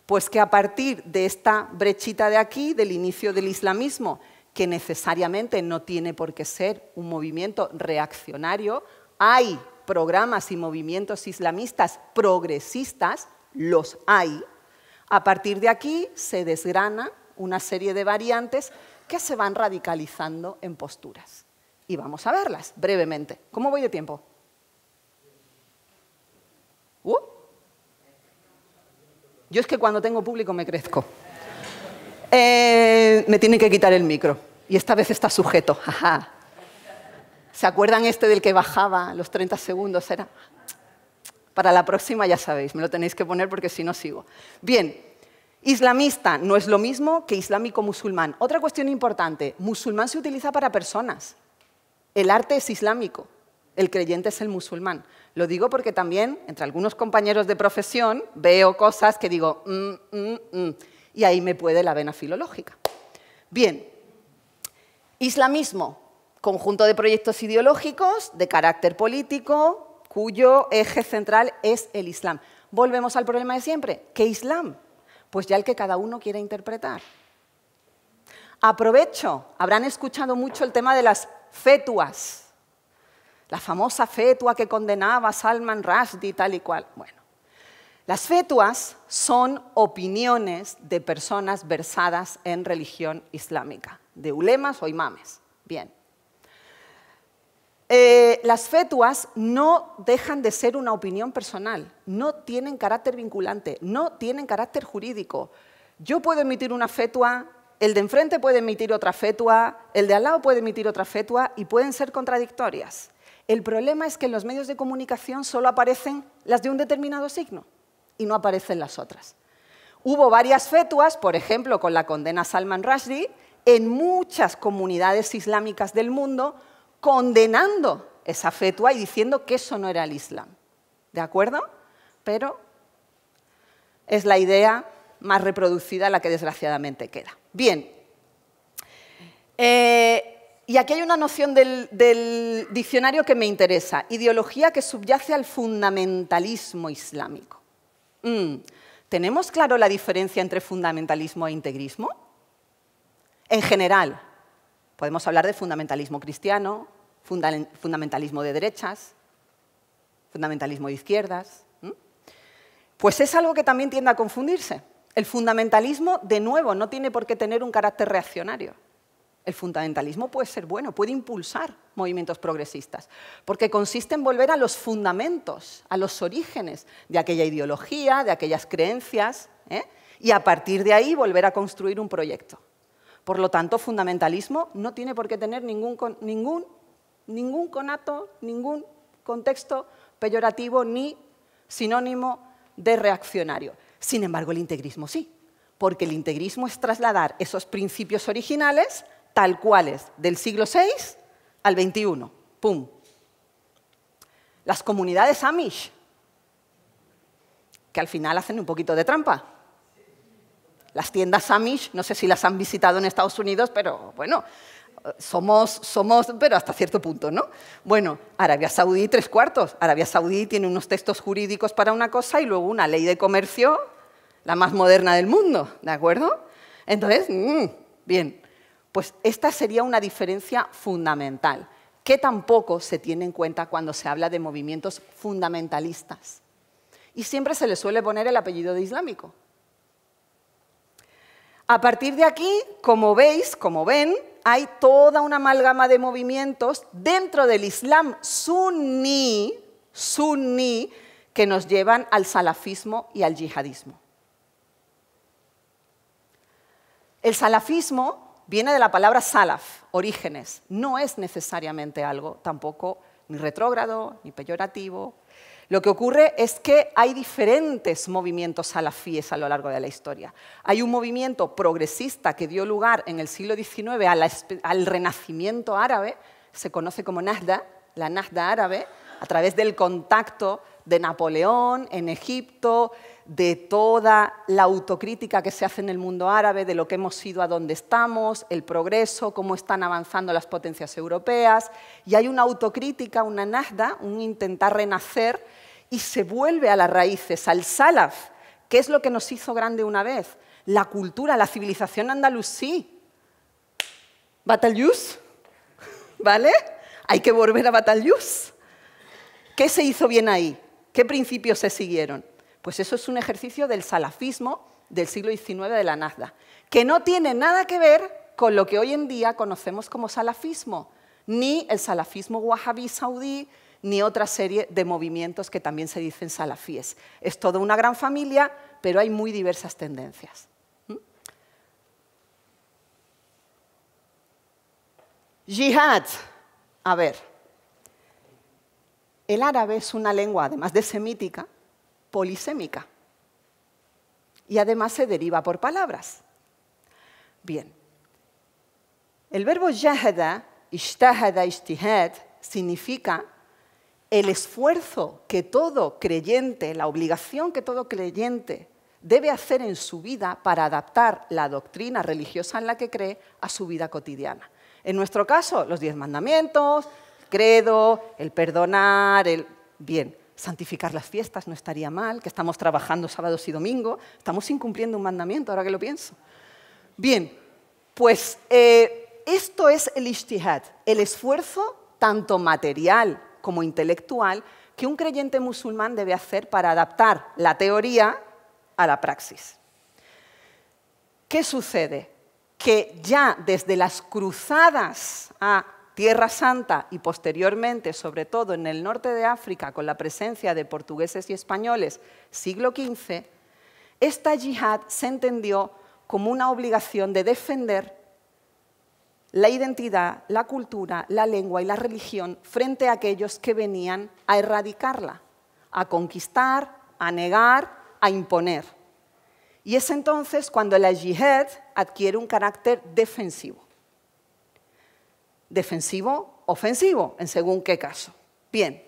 Pues que a partir de esta brechita de aquí, del inicio del islamismo, que necesariamente no tiene por qué ser un movimiento reaccionario, hay programas y movimientos islamistas progresistas, los hay. A partir de aquí se desgrana una serie de variantes que se van radicalizando en posturas. Y vamos a verlas brevemente. ¿Cómo voy de tiempo? Yo es que cuando tengo público me crezco. Me tienen que quitar el micro. Y esta vez está sujeto. Ajá. ¿Se acuerdan del que bajaba los 30 segundos? Era. Para la próxima ya sabéis, me lo tenéis que poner porque si no sigo. Bien, islamista no es lo mismo que islámico musulmán. Otra cuestión importante, musulmán se utiliza para personas. El arte es islámico, el creyente es el musulmán. Lo digo porque también, entre algunos compañeros de profesión, veo cosas que digo, y ahí me puede la vena filológica. Bien, islamismo, conjunto de proyectos ideológicos de carácter político, cuyo eje central es el Islam. Volvemos al problema de siempre. ¿Qué Islam? Pues ya el que cada uno quiera interpretar. Aprovecho, habrán escuchado mucho el tema de las fetuas. La famosa fetua que condenaba a Salman Rushdie, tal y cual. Bueno, las fetuas son opiniones de personas versadas en religión islámica, de ulemas o imames. Bien. Las fetuas no dejan de ser una opinión personal, no tienen carácter vinculante, no tienen carácter jurídico. Yo puedo emitir una fetua, el de enfrente puede emitir otra fetua, el de al lado puede emitir otra fetua y pueden ser contradictorias. El problema es que en los medios de comunicación solo aparecen las de un determinado signo y no aparecen las otras. Hubo varias fetuas, por ejemplo, con la condena a Salman Rushdie, en muchas comunidades islámicas del mundo, condenando esa fetua y diciendo que eso no era el Islam. ¿De acuerdo? Pero es la idea más reproducida la que desgraciadamente queda. Bien. Y aquí hay una noción del diccionario que me interesa. Ideología que subyace al fundamentalismo islámico. ¿Tenemos claro la diferencia entre fundamentalismo e integrismo? En general, podemos hablar de fundamentalismo cristiano, fundamentalismo de derechas, fundamentalismo de izquierdas. Pues es algo que también tiende a confundirse. El fundamentalismo, de nuevo, no tiene por qué tener un carácter reaccionario. El fundamentalismo puede ser bueno, puede impulsar movimientos progresistas, porque consiste en volver a los fundamentos, a los orígenes de aquella ideología, de aquellas creencias, y a partir de ahí volver a construir un proyecto. Por lo tanto, fundamentalismo no tiene por qué tener ningún conato, ningún contexto peyorativo ni sinónimo de reaccionario. Sin embargo, el integrismo sí, porque el integrismo es trasladar esos principios originales tal cuales del siglo VI al XXI. ¡Pum! Las comunidades Amish, que al final hacen un poquito de trampa, las tiendas Amish, no sé si las han visitado en Estados Unidos, pero bueno, somos, pero hasta cierto punto, ¿no? Bueno, Arabia Saudí 3/4. Arabia Saudí tiene unos textos jurídicos para una cosa y luego una ley de comercio, la más moderna del mundo, ¿de acuerdo? Entonces, bien, pues esta sería una diferencia fundamental, que tampoco se tiene en cuenta cuando se habla de movimientos fundamentalistas. Y siempre se le suele poner el apellido de islámico. A partir de aquí, como ven, hay toda una amalgama de movimientos dentro del Islam suní que nos llevan al salafismo y al yihadismo. El salafismo viene de la palabra salaf, orígenes. No es necesariamente algo tampoco ni retrógrado, ni peyorativo. Lo que ocurre es que hay diferentes movimientos salafíes a lo largo de la historia. Hay un movimiento progresista que dio lugar en el siglo XIX al renacimiento árabe, se conoce como Nahda, la Nahda árabe, a través del contacto de Napoleón en Egipto, de toda la autocrítica que se hace en el mundo árabe, de lo que hemos ido a donde estamos, el progreso, cómo están avanzando las potencias europeas. Y hay una autocrítica, una Nahda, un intentar renacer, y se vuelve a las raíces, al salaf, que es lo que nos hizo grande una vez. La cultura, la civilización andalusí. Batallus, ¿vale? Hay que volver a Batallus. ¿Qué se hizo bien ahí? ¿Qué principios se siguieron? Pues eso es un ejercicio del salafismo del siglo XIX de la Nahda, que no tiene nada que ver con lo que hoy en día conocemos como salafismo, ni el salafismo wahabí saudí, ni otra serie de movimientos que también se dicen salafíes. Es toda una gran familia, pero hay muy diversas tendencias. Yihad. A ver, el árabe es una lengua, además de semítica, polisémica. Y además se deriva por palabras. Bien. El verbo jahada, ijtahada, ijtihad, significa el esfuerzo que todo creyente, la obligación que todo creyente debe hacer en su vida para adaptar la doctrina religiosa en la que cree a su vida cotidiana. En nuestro caso, los 10 mandamientos, el credo, el perdonar, Bien, santificar las fiestas no estaría mal, que estamos trabajando sábados y domingos, estamos incumpliendo un mandamiento, ahora que lo pienso. Bien, pues esto es el ijtihad, el esfuerzo tanto material como intelectual que un creyente musulmán debe hacer para adaptar la teoría a la praxis. ¿Qué sucede? Que ya desde las cruzadas a Tierra Santa y posteriormente, sobre todo en el norte de África, con la presencia de portugueses y españoles, siglo XV, esta yihad se entendió como una obligación de defender la identidad, la cultura, la lengua y la religión frente a aquellos que venían a erradicarla, a conquistar, a negar, a imponer. Y es entonces cuando la yihad adquiere un carácter defensivo. Defensivo, ofensivo, en según qué caso. Bien,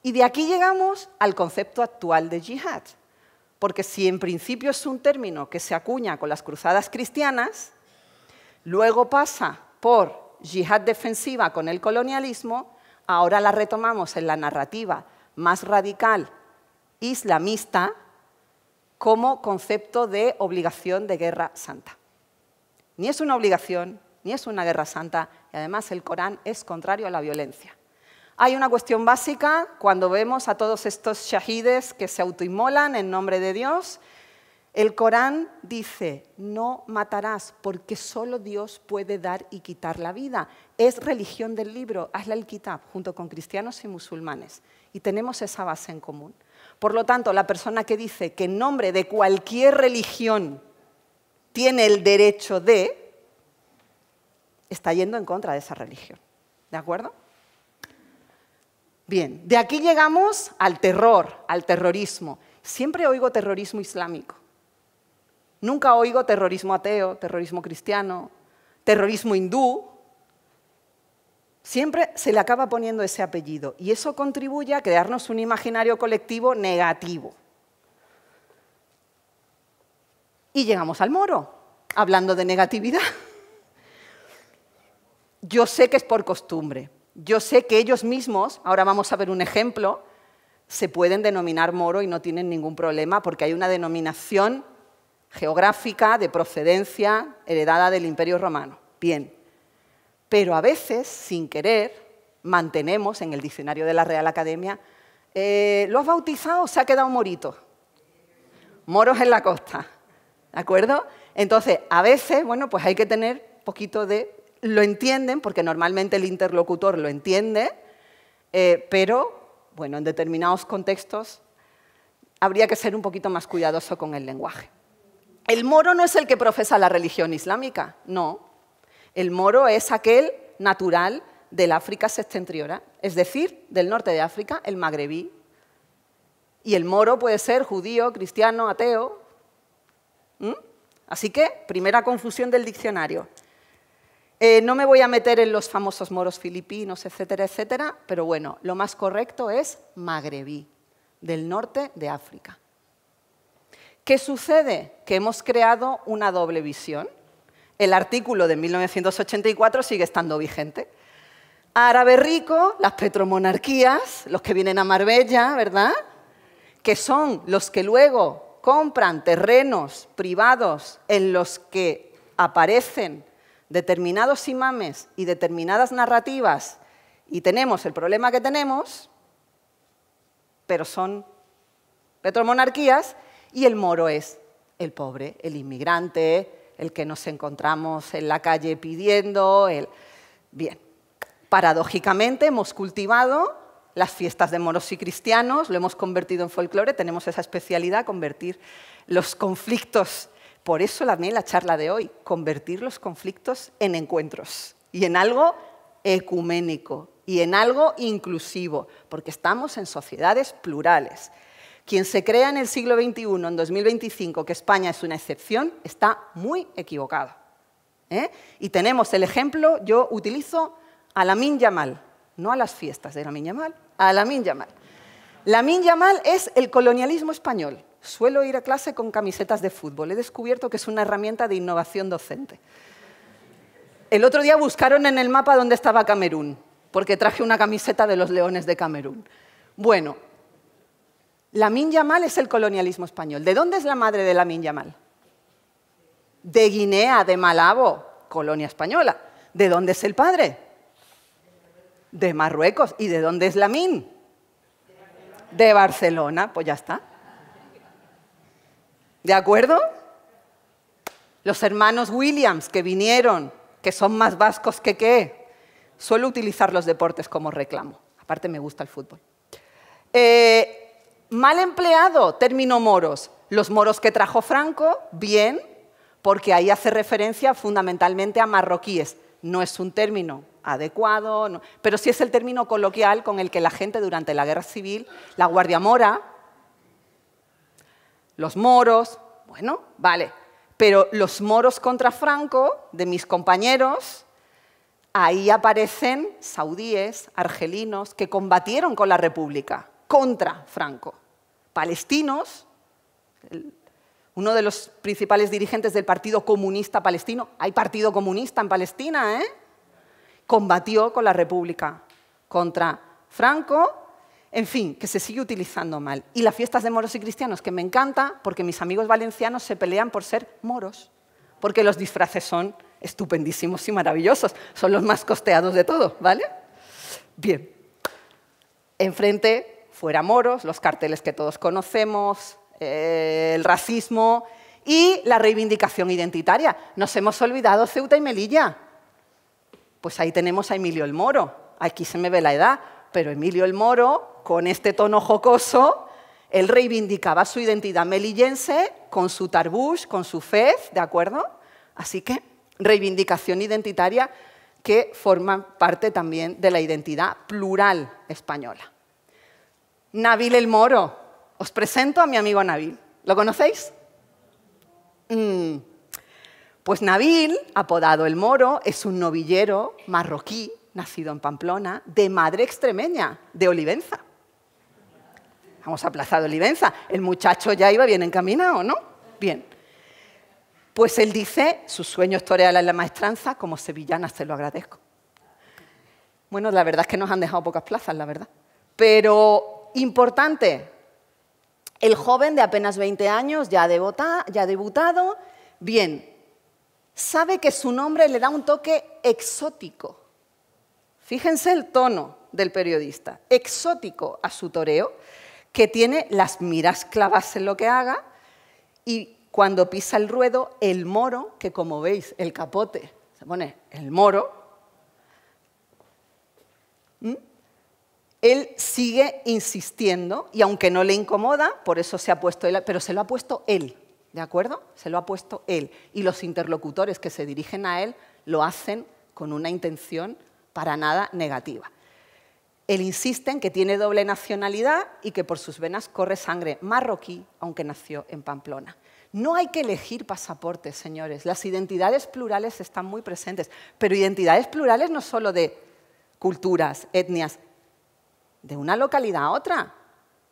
y de aquí llegamos al concepto actual de yihad. Porque si en principio es un término que se acuña con las cruzadas cristianas, luego pasa por yihad defensiva con el colonialismo, ahora la retomamos en la narrativa más radical islamista como concepto de obligación de guerra santa. Ni es una obligación, ni es una guerra santa, y además el Corán es contrario a la violencia. Hay una cuestión básica cuando vemos a todos estos shahides que se autoinmolan en nombre de Dios. El Corán dice, no matarás porque solo Dios puede dar y quitar la vida. Es religión del libro, Ahl al-Kitab, junto con cristianos y musulmanes. Y tenemos esa base en común. Por lo tanto, la persona que dice que en nombre de cualquier religión tiene el derecho de, está yendo en contra de esa religión. ¿De acuerdo? Bien, de aquí llegamos al terror, al terrorismo. Siempre oigo terrorismo islámico. Nunca oigo terrorismo ateo, terrorismo cristiano, terrorismo hindú. Siempre se le acaba poniendo ese apellido y eso contribuye a crearnos un imaginario colectivo negativo. Y llegamos al moro, hablando de negatividad. Yo sé que es por costumbre. Yo sé que ellos mismos, ahora vamos a ver un ejemplo, se pueden denominar moro y no tienen ningún problema porque hay una denominación geográfica de procedencia heredada del Imperio Romano. Bien. Pero a veces, sin querer, mantenemos en el diccionario de la Real Academia, ¿lo has bautizado o se ha quedado morito? Moros en la costa, ¿de acuerdo? Entonces, a veces, bueno, pues hay que tener un poquito de... Lo entienden, porque normalmente el interlocutor lo entiende, pero, bueno, en determinados contextos habría que ser un poquito más cuidadoso con el lenguaje. El moro no es el que profesa la religión islámica, no. El moro es aquel natural del África septentrional, es decir, del norte de África, el magrebí. Y el moro puede ser judío, cristiano, ateo. Así que, primera confusión del diccionario. No me voy a meter en los famosos moros filipinos, etcétera, etcétera, pero bueno, lo más correcto es magrebí, del norte de África. ¿Qué sucede? Que hemos creado una doble visión. El artículo de 1984 sigue estando vigente. Árabe rico, las petromonarquías, los que vienen a Marbella, ¿verdad? Que son los que luego compran terrenos privados en los que aparecen determinados imames y determinadas narrativas y tenemos el problema que tenemos, pero son petromonarquías y el moro es el pobre, el inmigrante, el que nos encontramos en la calle pidiendo. Bien, paradójicamente hemos cultivado las fiestas de moros y cristianos, lo hemos convertido en folclore, tenemos esa especialidad, convertir los conflictos. Por eso también la charla de hoy, convertir los conflictos en encuentros y en algo ecuménico y en algo inclusivo, porque estamos en sociedades plurales. Quien se crea en el siglo XXI, en 2025, que España es una excepción, está muy equivocado. Y tenemos el ejemplo, yo utilizo a Lamine Yamal, no a las fiestas de Lamine Yamal, a Lamine Yamal. Lamine Yamal es el colonialismo español. Suelo ir a clase con camisetas de fútbol. He descubierto que es una herramienta de innovación docente. El otro día buscaron en el mapa dónde estaba Camerún, porque traje una camiseta de los leones de Camerún. Bueno, Lamine Yamal es el colonialismo español. ¿De dónde es la madre de Lamine Yamal? De Guinea, de Malabo, colonia española. ¿De dónde es el padre? De Marruecos. ¿Y de dónde es Lamine? De Barcelona. Pues ya está. ¿De acuerdo? Los hermanos Williams que vinieron, que son más vascos que qué, suelo utilizar los deportes como reclamo. Aparte me gusta el fútbol. Mal empleado, término moros. Los moros que trajo Franco, bien, porque ahí hace referencia fundamentalmente a marroquíes. No es un término adecuado, no, pero sí es el término coloquial con el que la gente durante la Guerra Civil, la Guardia Mora, los moros, bueno, vale, pero los moros contra Franco, de mis compañeros, ahí aparecen saudíes, argelinos, que combatieron con la República, contra Franco. Palestinos, uno de los principales dirigentes del Partido Comunista Palestino, hay Partido Comunista en Palestina, combatió con la República contra Franco. En fin, que se sigue utilizando mal. Y las fiestas de moros y cristianos, que me encanta, porque mis amigos valencianos se pelean por ser moros, porque los disfraces son estupendísimos y maravillosos, son los más costeados de todo, ¿vale? Bien. Enfrente, fuera moros, los carteles que todos conocemos, el racismo y la reivindicación identitaria. Nos hemos olvidado Ceuta y Melilla. Pues ahí tenemos a Emilio el Moro. Aquí se me ve la edad, pero Emilio el Moro, con este tono jocoso, él reivindicaba su identidad melillense con su tarbús, con su fez, ¿de acuerdo? Así que reivindicación identitaria que forma parte también de la identidad plural española. Nabil el Moro. Os presento a mi amigo Nabil. ¿Lo conocéis? Pues Nabil, apodado el Moro, es un novillero marroquí, nacido en Pamplona, de madre extremeña, de Olivenza. Vamos a Plaza de Olivenza. El muchacho ya iba bien encaminado, ¿no? Bien. Pues él dice, su sueño es torear en la maestranza, como sevillana se lo agradezco. Bueno, la verdad es que nos han dejado pocas plazas, la verdad. Pero importante, el joven de apenas 20 años ya ha debutado, bien, sabe que su nombre le da un toque exótico. Fíjense el tono del periodista, exótico a su toreo, que tiene las miras clavadas en lo que haga y cuando pisa el ruedo, el moro, que como veis, el capote, se pone el moro, él sigue insistiendo y aunque no le incomoda, por eso se ha puesto él, pero se lo ha puesto él, ¿de acuerdo? Se lo ha puesto él. Y los interlocutores que se dirigen a él lo hacen con una intención para nada negativa. Él insiste en que tiene doble nacionalidad y que por sus venas corre sangre marroquí, aunque nació en Pamplona. No hay que elegir pasaportes, señores. Las identidades plurales están muy presentes, pero identidades plurales no solo de culturas, etnias, de una localidad a otra.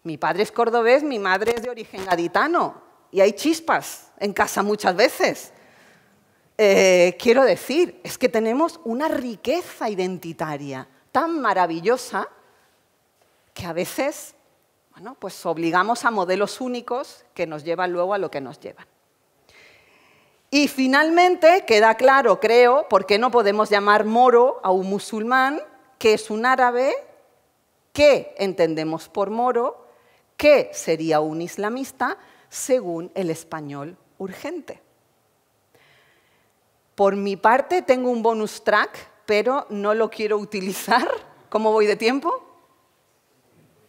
Mi padre es cordobés, mi madre es de origen gaditano y hay chispas en casa muchas veces. Quiero decir, es que tenemos una riqueza identitaria tan maravillosa que a veces, bueno, pues obligamos a modelos únicos que nos llevan luego a lo que nos llevan. Y finalmente queda claro, creo, por qué no podemos llamar moro a un musulmán que es un árabe, qué entendemos por moro, qué sería un islamista según el español urgente. Por mi parte tengo un bonus track, pero no lo quiero utilizar. ¿Cómo voy de tiempo?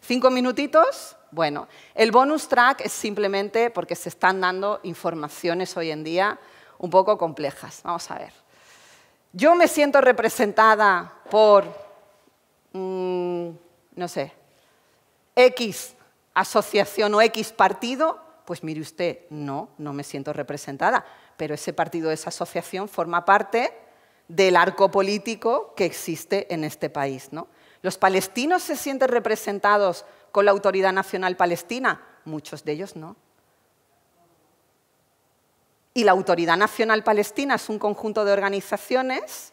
¿5 minutitos? Bueno, el bonus track es simplemente porque se están dando informaciones hoy en día un poco complejas. Vamos a ver. Yo me siento representada por, no sé, X asociación o X partido. Pues mire usted, no me siento representada, pero ese partido, esa asociación forma parte del arco político que existe en este país, ¿no? ¿Los palestinos se sienten representados con la Autoridad Nacional Palestina? Muchos de ellos no. Y la Autoridad Nacional Palestina es un conjunto de organizaciones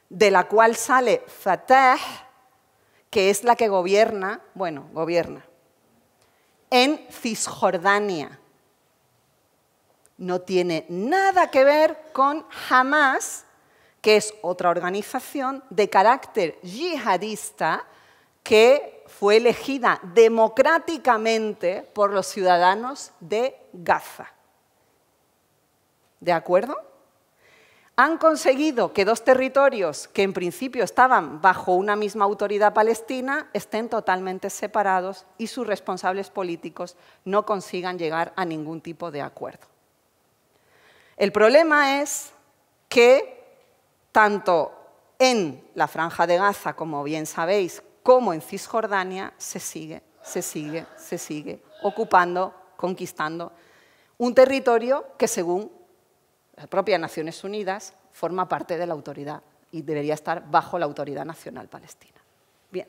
de la cual sale Fatah, que es la que gobierna en Cisjordania. No tiene nada que ver con Hamas, que es otra organización de carácter yihadista que fue elegida democráticamente por los ciudadanos de Gaza. ¿De acuerdo? Han conseguido que dos territorios que en principio estaban bajo una misma autoridad palestina estén totalmente separados y sus responsables políticos no consigan llegar a ningún tipo de acuerdo. El problema es que tanto en la Franja de Gaza, como bien sabéis, como en Cisjordania, se sigue ocupando, conquistando un territorio que, según las propias Naciones Unidas, forma parte de la autoridad y debería estar bajo la Autoridad Nacional Palestina. Bien.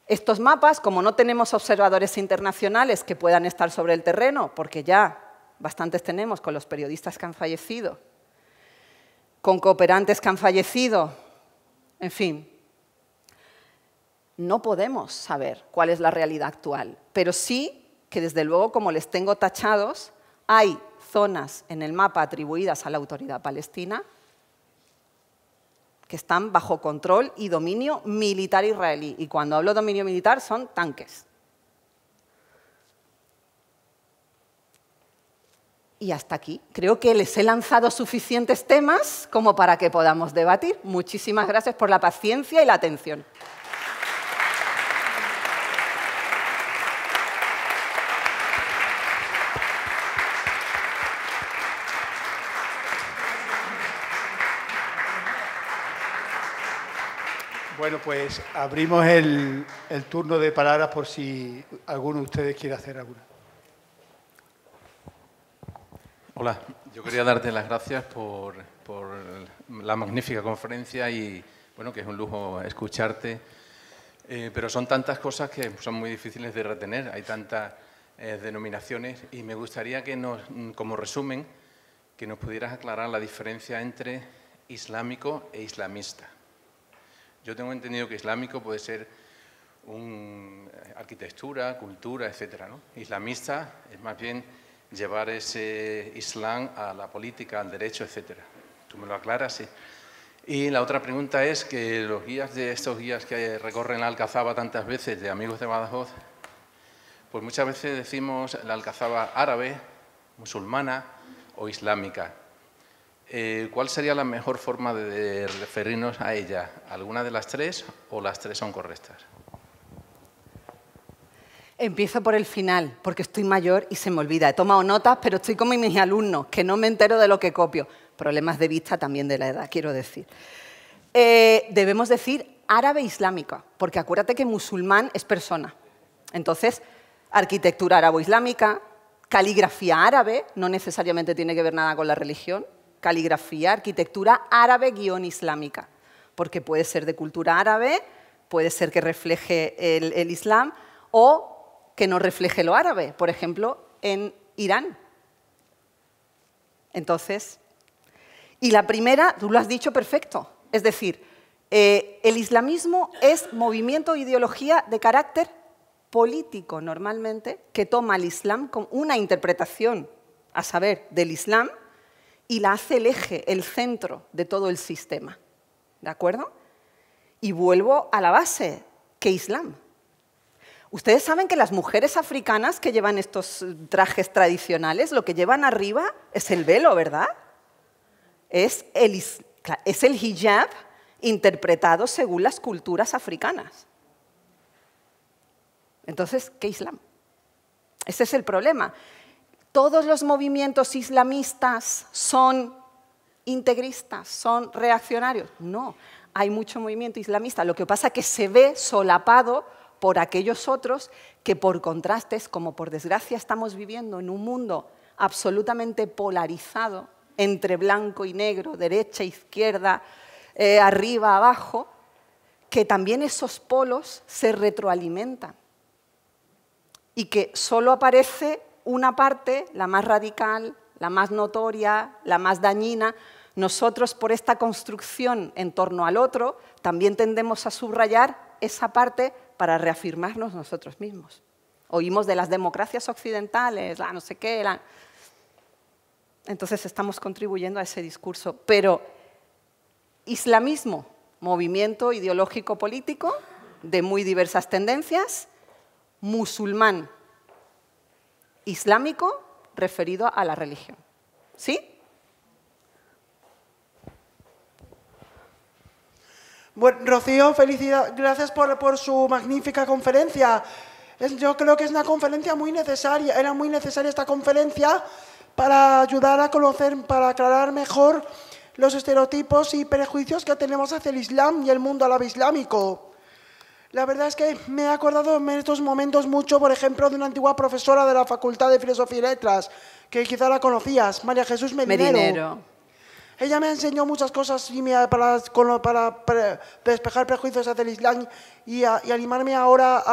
Estos mapas, como no tenemos observadores internacionales que puedan estar sobre el terreno, porque ya bastantes tenemos con los periodistas que han fallecido, con cooperantes que han fallecido, en fin, no podemos saber cuál es la realidad actual, pero sí que desde luego, como les tengo tachados, hay zonas en el mapa atribuidas a la Autoridad Palestina que están bajo control y dominio militar israelí. Y cuando hablo de dominio militar son tanques. Y hasta aquí. Creo que les he lanzado suficientes temas como para que podamos debatir. Muchísimas gracias por la paciencia y la atención. Bueno, pues abrimos el turno de palabras por si alguno de ustedes quiere hacer alguna. Hola, yo quería darte las gracias por la magnífica conferencia y, bueno, que es un lujo escucharte, pero son tantas cosas que son muy difíciles de retener, hay tantas denominaciones y me gustaría que como resumen, que nos pudieras aclarar la diferencia entre islámico e islamista. Yo tengo entendido que islámico puede ser arquitectura, cultura, etcétera, ¿no? Islamista es más bien llevar ese islam a la política, al derecho, etcétera. ¿Tú me lo aclaras? Sí. Y la otra pregunta es que los guías estos guías que recorren la Alcazaba tantas veces, de Amigos de Badajoz, pues muchas veces decimos la Alcazaba árabe, musulmana o islámica. ¿Cuál sería la mejor forma de referirnos a ella? ¿Alguna de las tres o las tres son correctas? Empiezo por el final, porque estoy mayor y se me olvida. He tomado notas, pero estoy como mis alumnos, que no me entero de lo que copio. Problemas de vista también de la edad, quiero decir. Debemos decir árabe islámica, porque acuérdate que musulmán es persona. Entonces, arquitectura árabe-islámica, caligrafía árabe, no necesariamente tiene que ver nada con la religión, caligrafía, arquitectura árabe-islámica, porque puede ser de cultura árabe, puede ser que refleje el islam o que no refleje lo árabe, por ejemplo, en Irán. Entonces, y la primera, tú lo has dicho perfecto, es decir, el islamismo es movimiento o ideología de carácter político normalmente, que toma el islam con una interpretación, a saber, del islam, y la hace el eje, el centro de todo el sistema. ¿De acuerdo? Y vuelvo a la base, ¿qué islam? Ustedes saben que las mujeres africanas que llevan estos trajes tradicionales, lo que llevan arriba es el velo, ¿verdad? Es el hijab interpretado según las culturas africanas. Entonces, ¿qué islam? Ese es el problema. ¿Todos los movimientos islamistas son integristas, son reaccionarios? No, hay mucho movimiento islamista. Lo que pasa es que se ve solapado por aquellos otros que, por contrastes, como por desgracia estamos viviendo en un mundo absolutamente polarizado, entre blanco y negro, derecha, izquierda, arriba, abajo, que también esos polos se retroalimentan y que solo aparece una parte, la más radical, la más notoria, la más dañina. Nosotros, por esta construcción en torno al otro, también tendemos a subrayar esa parte para reafirmarnos nosotros mismos. Oímos de las democracias occidentales, la no sé qué, Entonces estamos contribuyendo a ese discurso. Pero islamismo, movimiento ideológico político de muy diversas tendencias, musulmán, islámico, referido a la religión. ¿Sí? Bueno, Rocío, felicidades, gracias por su magnífica conferencia. Yo creo que es una conferencia muy necesaria, era muy necesaria esta conferencia para ayudar a conocer, para aclarar mejor los estereotipos y prejuicios que tenemos hacia el Islam y el mundo árabe islámico. La verdad es que me he acordado en estos momentos mucho, por ejemplo, de una antigua profesora de la Facultad de Filosofía y Letras, que quizá la conocías, María Jesús Medinero. Ella me enseñó muchas cosas para despejar prejuicios hacia el Islam y animarme ahora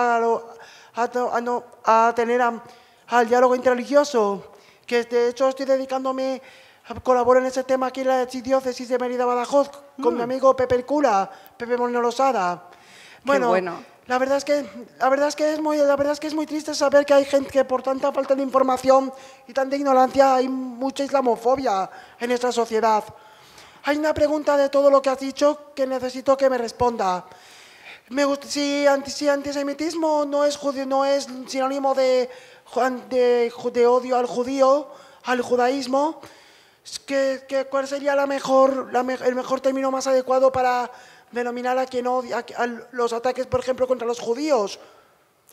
a tener al diálogo interreligioso, que de hecho estoy dedicándome, colaboro en ese tema aquí en la Archidiócesis de Mérida Badajoz con mi amigo Pepe el Cura, Pepe Molino Losada. Bueno, la verdad es que es muy triste saber que hay gente que por tanta falta de información y tanta ignorancia hay mucha islamofobia en nuestra sociedad. Hay una pregunta de todo lo que has dicho que necesito que me responda. Si antisemitismo no es sinónimo de odio al judío, al judaísmo, ¿cuál sería el mejor término más adecuado para denominar a quien odia a los ataques, por ejemplo, contra los judíos?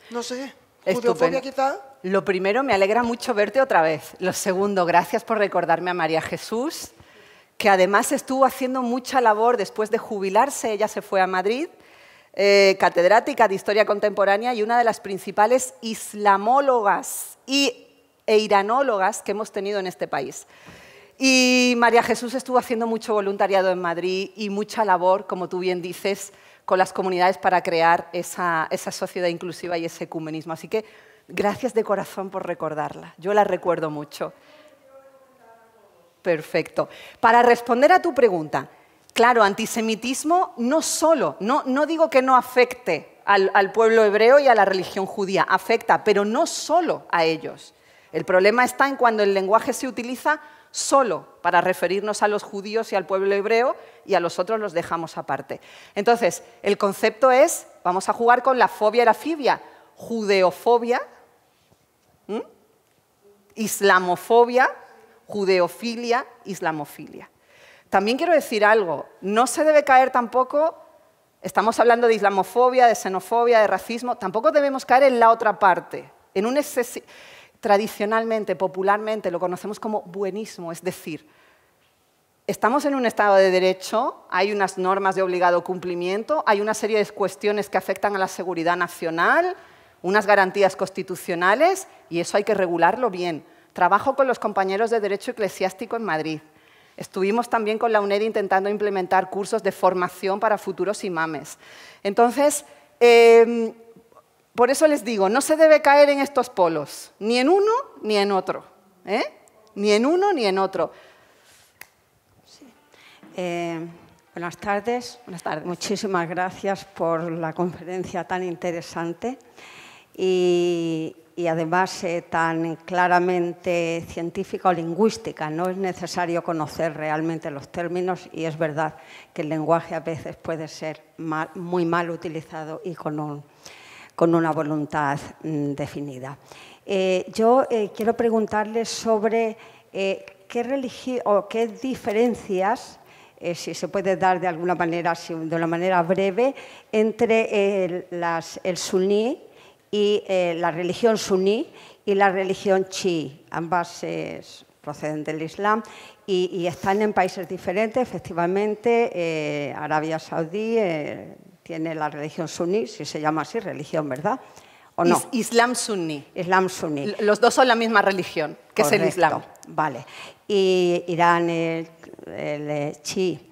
No sé, ¿judeofobia quizá? Lo primero, me alegra mucho verte otra vez. Lo segundo, gracias por recordarme a María Jesús, que además estuvo haciendo mucha labor después de jubilarse. Ella se fue a Madrid, catedrática de Historia Contemporánea y una de las principales islamólogas e iranólogas que hemos tenido en este país. Y María Jesús estuvo haciendo mucho voluntariado en Madrid y mucha labor, como tú bien dices, con las comunidades para crear esa sociedad inclusiva y ese ecumenismo. Así que gracias de corazón por recordarla. Yo la recuerdo mucho. Perfecto. Para responder a tu pregunta, claro, antisemitismo no solo, no digo que no afecte al pueblo hebreo y a la religión judía, afecta, pero no solo a ellos. El problema está en cuando el lenguaje se utiliza solo para referirnos a los judíos y al pueblo hebreo y a los otros los dejamos aparte. Entonces, el concepto es, vamos a jugar con la fobia y la fibia, judeofobia, islamofobia, judeofilia, islamofilia. También quiero decir algo, no se debe caer tampoco, estamos hablando de islamofobia, de xenofobia, de racismo, tampoco debemos caer en la otra parte, en un tradicionalmente, popularmente, lo conocemos como buenismo, es decir, estamos en un Estado de Derecho, hay unas normas de obligado cumplimiento, hay una serie de cuestiones que afectan a la seguridad nacional, unas garantías constitucionales, y eso hay que regularlo bien. Trabajo con los compañeros de Derecho Eclesiástico en Madrid. Estuvimos también con la UNED intentando implementar cursos de formación para futuros imames. Entonces, por eso les digo, no se debe caer en estos polos, ni en uno ni en otro. Ni en uno ni en otro. Sí. Buenas tardes. Buenas tardes. Muchísimas gracias por la conferencia tan interesante y además tan claramente científica o lingüística. No es necesario conocer realmente los términos y es verdad que el lenguaje a veces puede ser muy mal utilizado y con una voluntad definida. Yo quiero preguntarles sobre qué diferencias, si se puede dar de alguna manera, de una manera breve, entre el suní y la religión suní y la religión chií. Ambas proceden del Islam y están en países diferentes, efectivamente. Arabia Saudí tiene la religión suní, si se llama así, religión, ¿verdad? ¿O no? Islam suní. Islam suní. Los dos son la misma religión, que Correcto. es el Islam. Vale. Y Irán, el chií.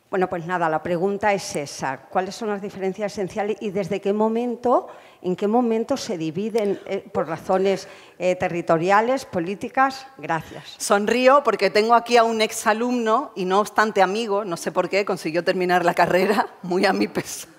Bueno, pues nada, la pregunta es esa. ¿Cuáles son las diferencias esenciales y desde qué momento, en qué momento se dividen por razones territoriales, políticas? Gracias. Sonrío porque tengo aquí a un exalumno y no obstante amigo, no sé por qué, consiguió terminar la carrera muy a mi peso.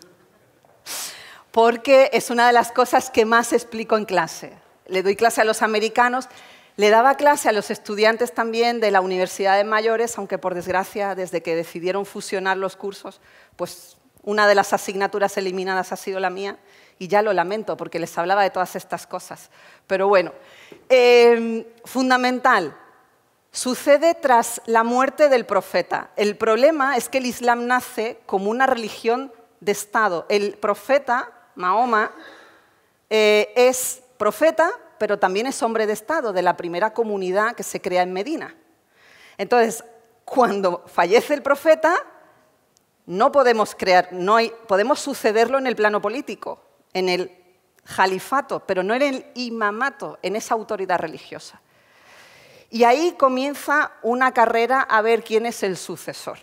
Porque es una de las cosas que más explico en clase. Le doy clase a los americanos. Le daba clase a los estudiantes también de la Universidad de Mayores, aunque por desgracia, desde que decidieron fusionar los cursos, pues una de las asignaturas eliminadas ha sido la mía, y ya lo lamento, porque les hablaba de todas estas cosas. Pero bueno, fundamental, sucede tras la muerte del profeta. El problema es que el Islam nace como una religión de Estado. El profeta, Mahoma, es profeta, pero también es hombre de Estado de la primera comunidad que se crea en Medina. Entonces, cuando fallece el profeta, no podemos podemos sucederlo en el plano político, en el califato, pero no en el imamato, en esa autoridad religiosa. Y ahí comienza una carrera a ver quién es el sucesor.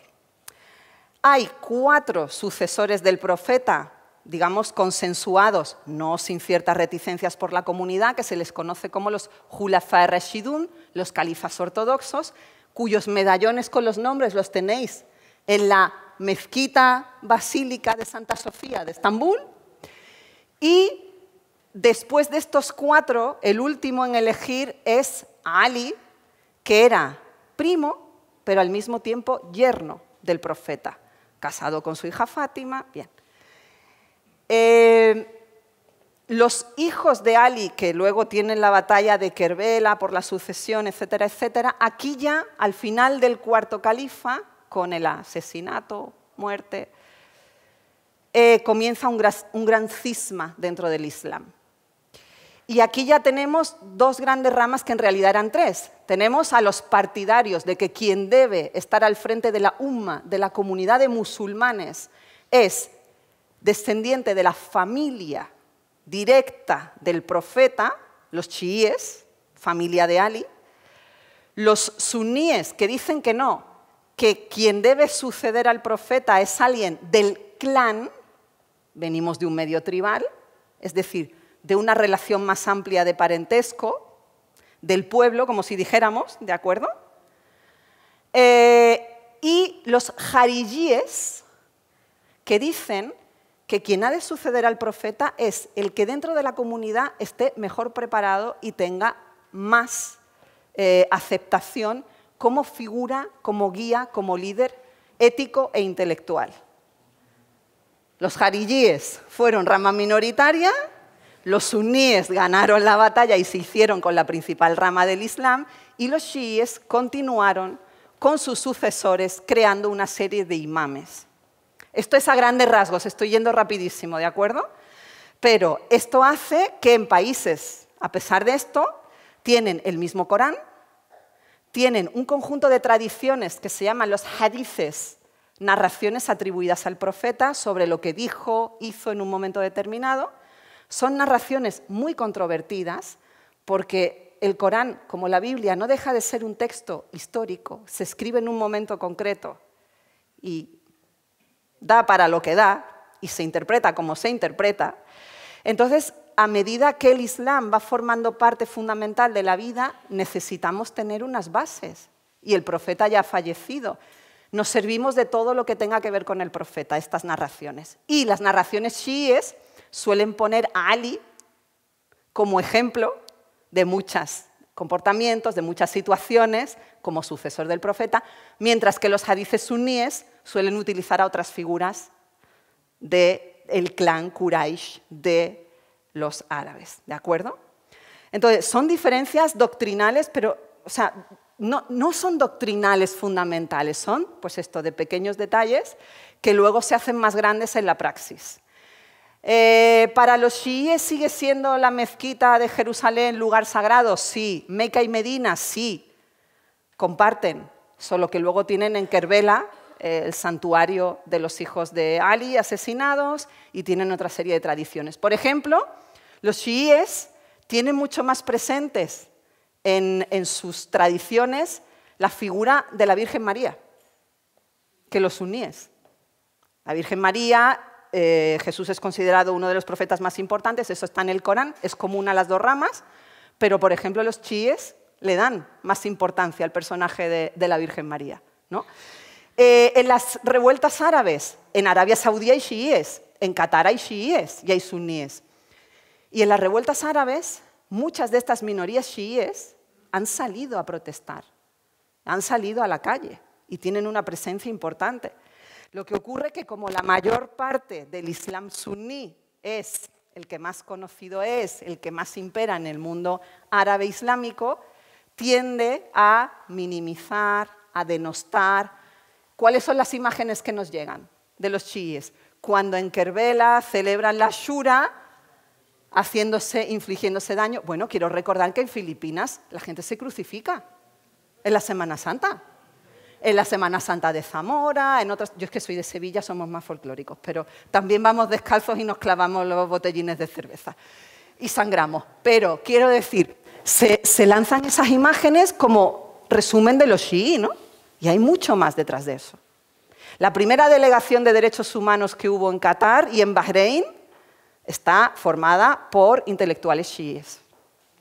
Hay 4 sucesores del profeta, digamos, consensuados, no sin ciertas reticencias por la comunidad, que se les conoce como los Julafá Rashidun, los califas ortodoxos, cuyos medallones con los nombres los tenéis en la mezquita basílica de Santa Sofía de Estambul. Y después de estos 4, el último en elegir es Ali, que era primo, pero al mismo tiempo yerno del profeta, casado con su hija Fátima. Bien. Los hijos de Ali, que luego tienen la batalla de Kerbela por la sucesión, etcétera, etcétera, aquí ya, al final del 4º califa, con el asesinato, muerte, comienza un gran cisma dentro del Islam. Y aquí ya tenemos 2 grandes ramas que en realidad eran 3. Tenemos a los partidarios de que quien debe estar al frente de la umma, de la comunidad de musulmanes, es descendiente de la familia directa del profeta, los chiíes, familia de Ali, los suníes que dicen que no, que quien debe suceder al profeta es alguien del clan, venimos de un medio tribal, es decir, de una relación más amplia de parentesco, del pueblo, como si dijéramos, ¿de acuerdo? Y los jarilíes, que dicen que quien ha de suceder al profeta es el que dentro de la comunidad esté mejor preparado y tenga más aceptación como figura, como guía, como líder ético e intelectual. Los jarilíes fueron rama minoritaria, los suníes ganaron la batalla y se hicieron con la principal rama del Islam, y los chiíes continuaron con sus sucesores creando una serie de imames. Esto es a grandes rasgos, estoy yendo rapidísimo, ¿de acuerdo? Pero esto hace que en países, a pesar de esto, tienen el mismo Corán, tienen un conjunto de tradiciones que se llaman los hadices, narraciones atribuidas al profeta sobre lo que dijo, hizo en un momento determinado. Son narraciones muy controvertidas porque el Corán, como la Biblia, no deja de ser un texto histórico, se escribe en un momento concreto y da para lo que da y se interpreta como se interpreta. Entonces, a medida que el Islam va formando parte fundamental de la vida, necesitamos tener unas bases. Y el profeta ya ha fallecido. Nos servimos de todo lo que tenga que ver con el profeta, estas narraciones. Y las narraciones chiíes suelen poner a Ali como ejemplo de muchos comportamientos, de muchas situaciones, como sucesor del profeta, mientras que los hadices suníes suelen utilizar a otras figuras del clan Quraysh de los árabes, ¿de acuerdo? Entonces, son diferencias doctrinales, pero o sea, no son doctrinales fundamentales, son pues esto de pequeños detalles que luego se hacen más grandes en la praxis. ¿Para los chiíes sigue siendo la mezquita de Jerusalén lugar sagrado? Sí. ¿Meca y Medina? Sí. Comparten, solo que luego tienen en Kerbela el santuario de los hijos de Ali asesinados y tienen otra serie de tradiciones. Por ejemplo, los chiíes tienen mucho más presentes en sus tradiciones la figura de la Virgen María que los suníes. La Virgen María, Jesús es considerado uno de los profetas más importantes, eso está en el Corán, es común a las dos ramas, pero por ejemplo los chiíes le dan más importancia al personaje de la Virgen María, ¿no? En las revueltas árabes, en Arabia Saudí hay chiíes, en Qatar hay chiíes y hay suníes. Y en las revueltas árabes, muchas de estas minorías chiíes han salido a protestar, han salido a la calle y tienen una presencia importante. Lo que ocurre es que como la mayor parte del Islam suní es el que más conocido es, el que más impera en el mundo árabe islámico, tiende a minimizar, a denostar. ¿Cuáles son las imágenes que nos llegan de los chiíes? Cuando en Kerbela celebran la Shura, infligiéndose daño. Bueno, quiero recordar que en Filipinas la gente se crucifica en la Semana Santa. En la Semana Santa de Zamora, en otras. Yo es que soy de Sevilla, somos más folclóricos, pero también vamos descalzos y nos clavamos los botellines de cerveza y sangramos. Pero quiero decir, se lanzan esas imágenes como resumen de los chiíes, ¿no? Y hay mucho más detrás de eso. La primera delegación de derechos humanos que hubo en Qatar y en Bahrein está formada por intelectuales chiíes,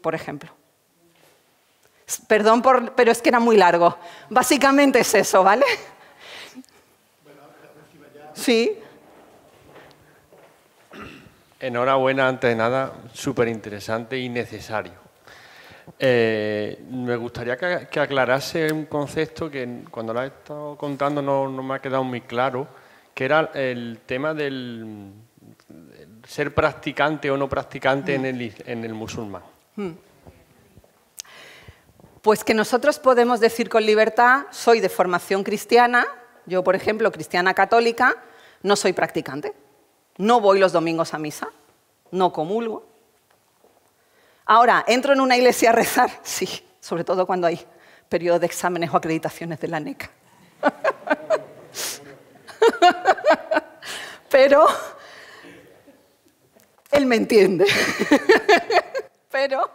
por ejemplo. Perdón, pero es que era muy largo. Básicamente es eso, ¿vale? Sí. Enhorabuena, antes de nada, súper interesante y necesario. Me gustaría que aclarase un concepto que cuando lo he estado contando no me ha quedado muy claro, que era el tema del ser practicante o no practicante en el musulmán. Pues que nosotros podemos decir con libertad, soy de formación cristiana, yo por ejemplo, cristiana católica, no soy practicante, no voy los domingos a misa, no comulgo. Ahora, ¿entro en una iglesia a rezar? Sí, sobre todo cuando hay periodo de exámenes o acreditaciones de la NECA. Pero él me entiende. Pero,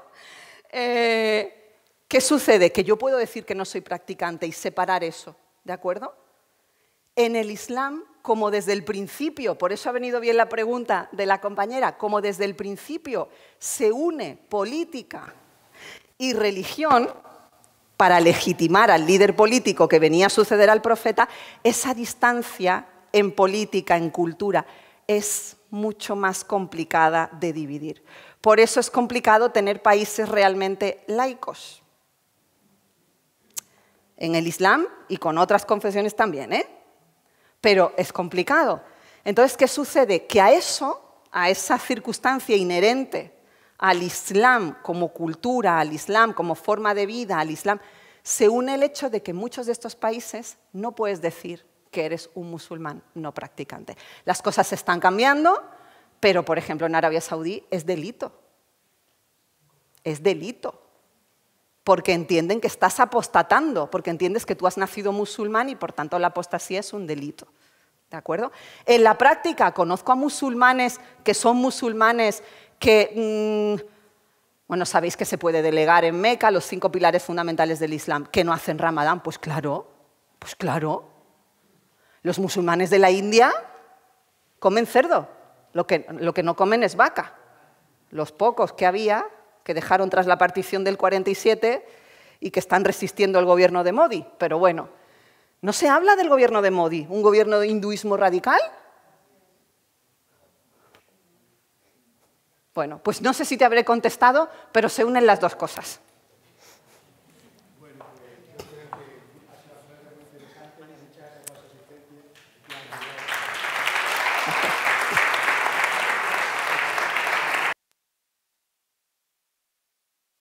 ¿qué sucede? Que yo puedo decir que no soy practicante y separar eso, ¿de acuerdo? En el Islam, como desde el principio, por eso ha venido bien la pregunta de la compañera, como desde el principio se une política y religión, para legitimar al líder político que venía a suceder al profeta, esa distancia en política, en cultura, es mucho más complicada de dividir. Por eso es complicado tener países realmente laicos. En el Islam y con otras confesiones también, pero es complicado. Entonces, ¿qué sucede? Que a esa circunstancia inherente al Islam como cultura, al Islam como forma de vida, al Islam, se une el hecho de que en muchos de estos países no puedes decir que eres un musulmán no practicante. Las cosas se están cambiando, pero, por ejemplo, en Arabia Saudí es delito. Es delito. Porque entienden que estás apostatando, porque entiendes que tú has nacido musulmán y, por tanto, la apostasía es un delito. ¿De acuerdo? En la práctica conozco a musulmanes que son musulmanes que, bueno, sabéis que se puede delegar en Meca los 5 pilares fundamentales del Islam, que no hacen Ramadán. Pues claro. Los musulmanes de la India comen cerdo, lo que no comen es vaca. Los pocos que había, que dejaron tras la partición del 47 y que están resistiendo al gobierno de Modi. Pero bueno, ¿no se habla del gobierno de Modi? ¿Un gobierno de hinduismo radical? Bueno, pues no sé si te habré contestado, pero se unen las dos cosas. Bueno, pues yo creo que ha sido una muy interesante. Muchas gracias por su asistencia.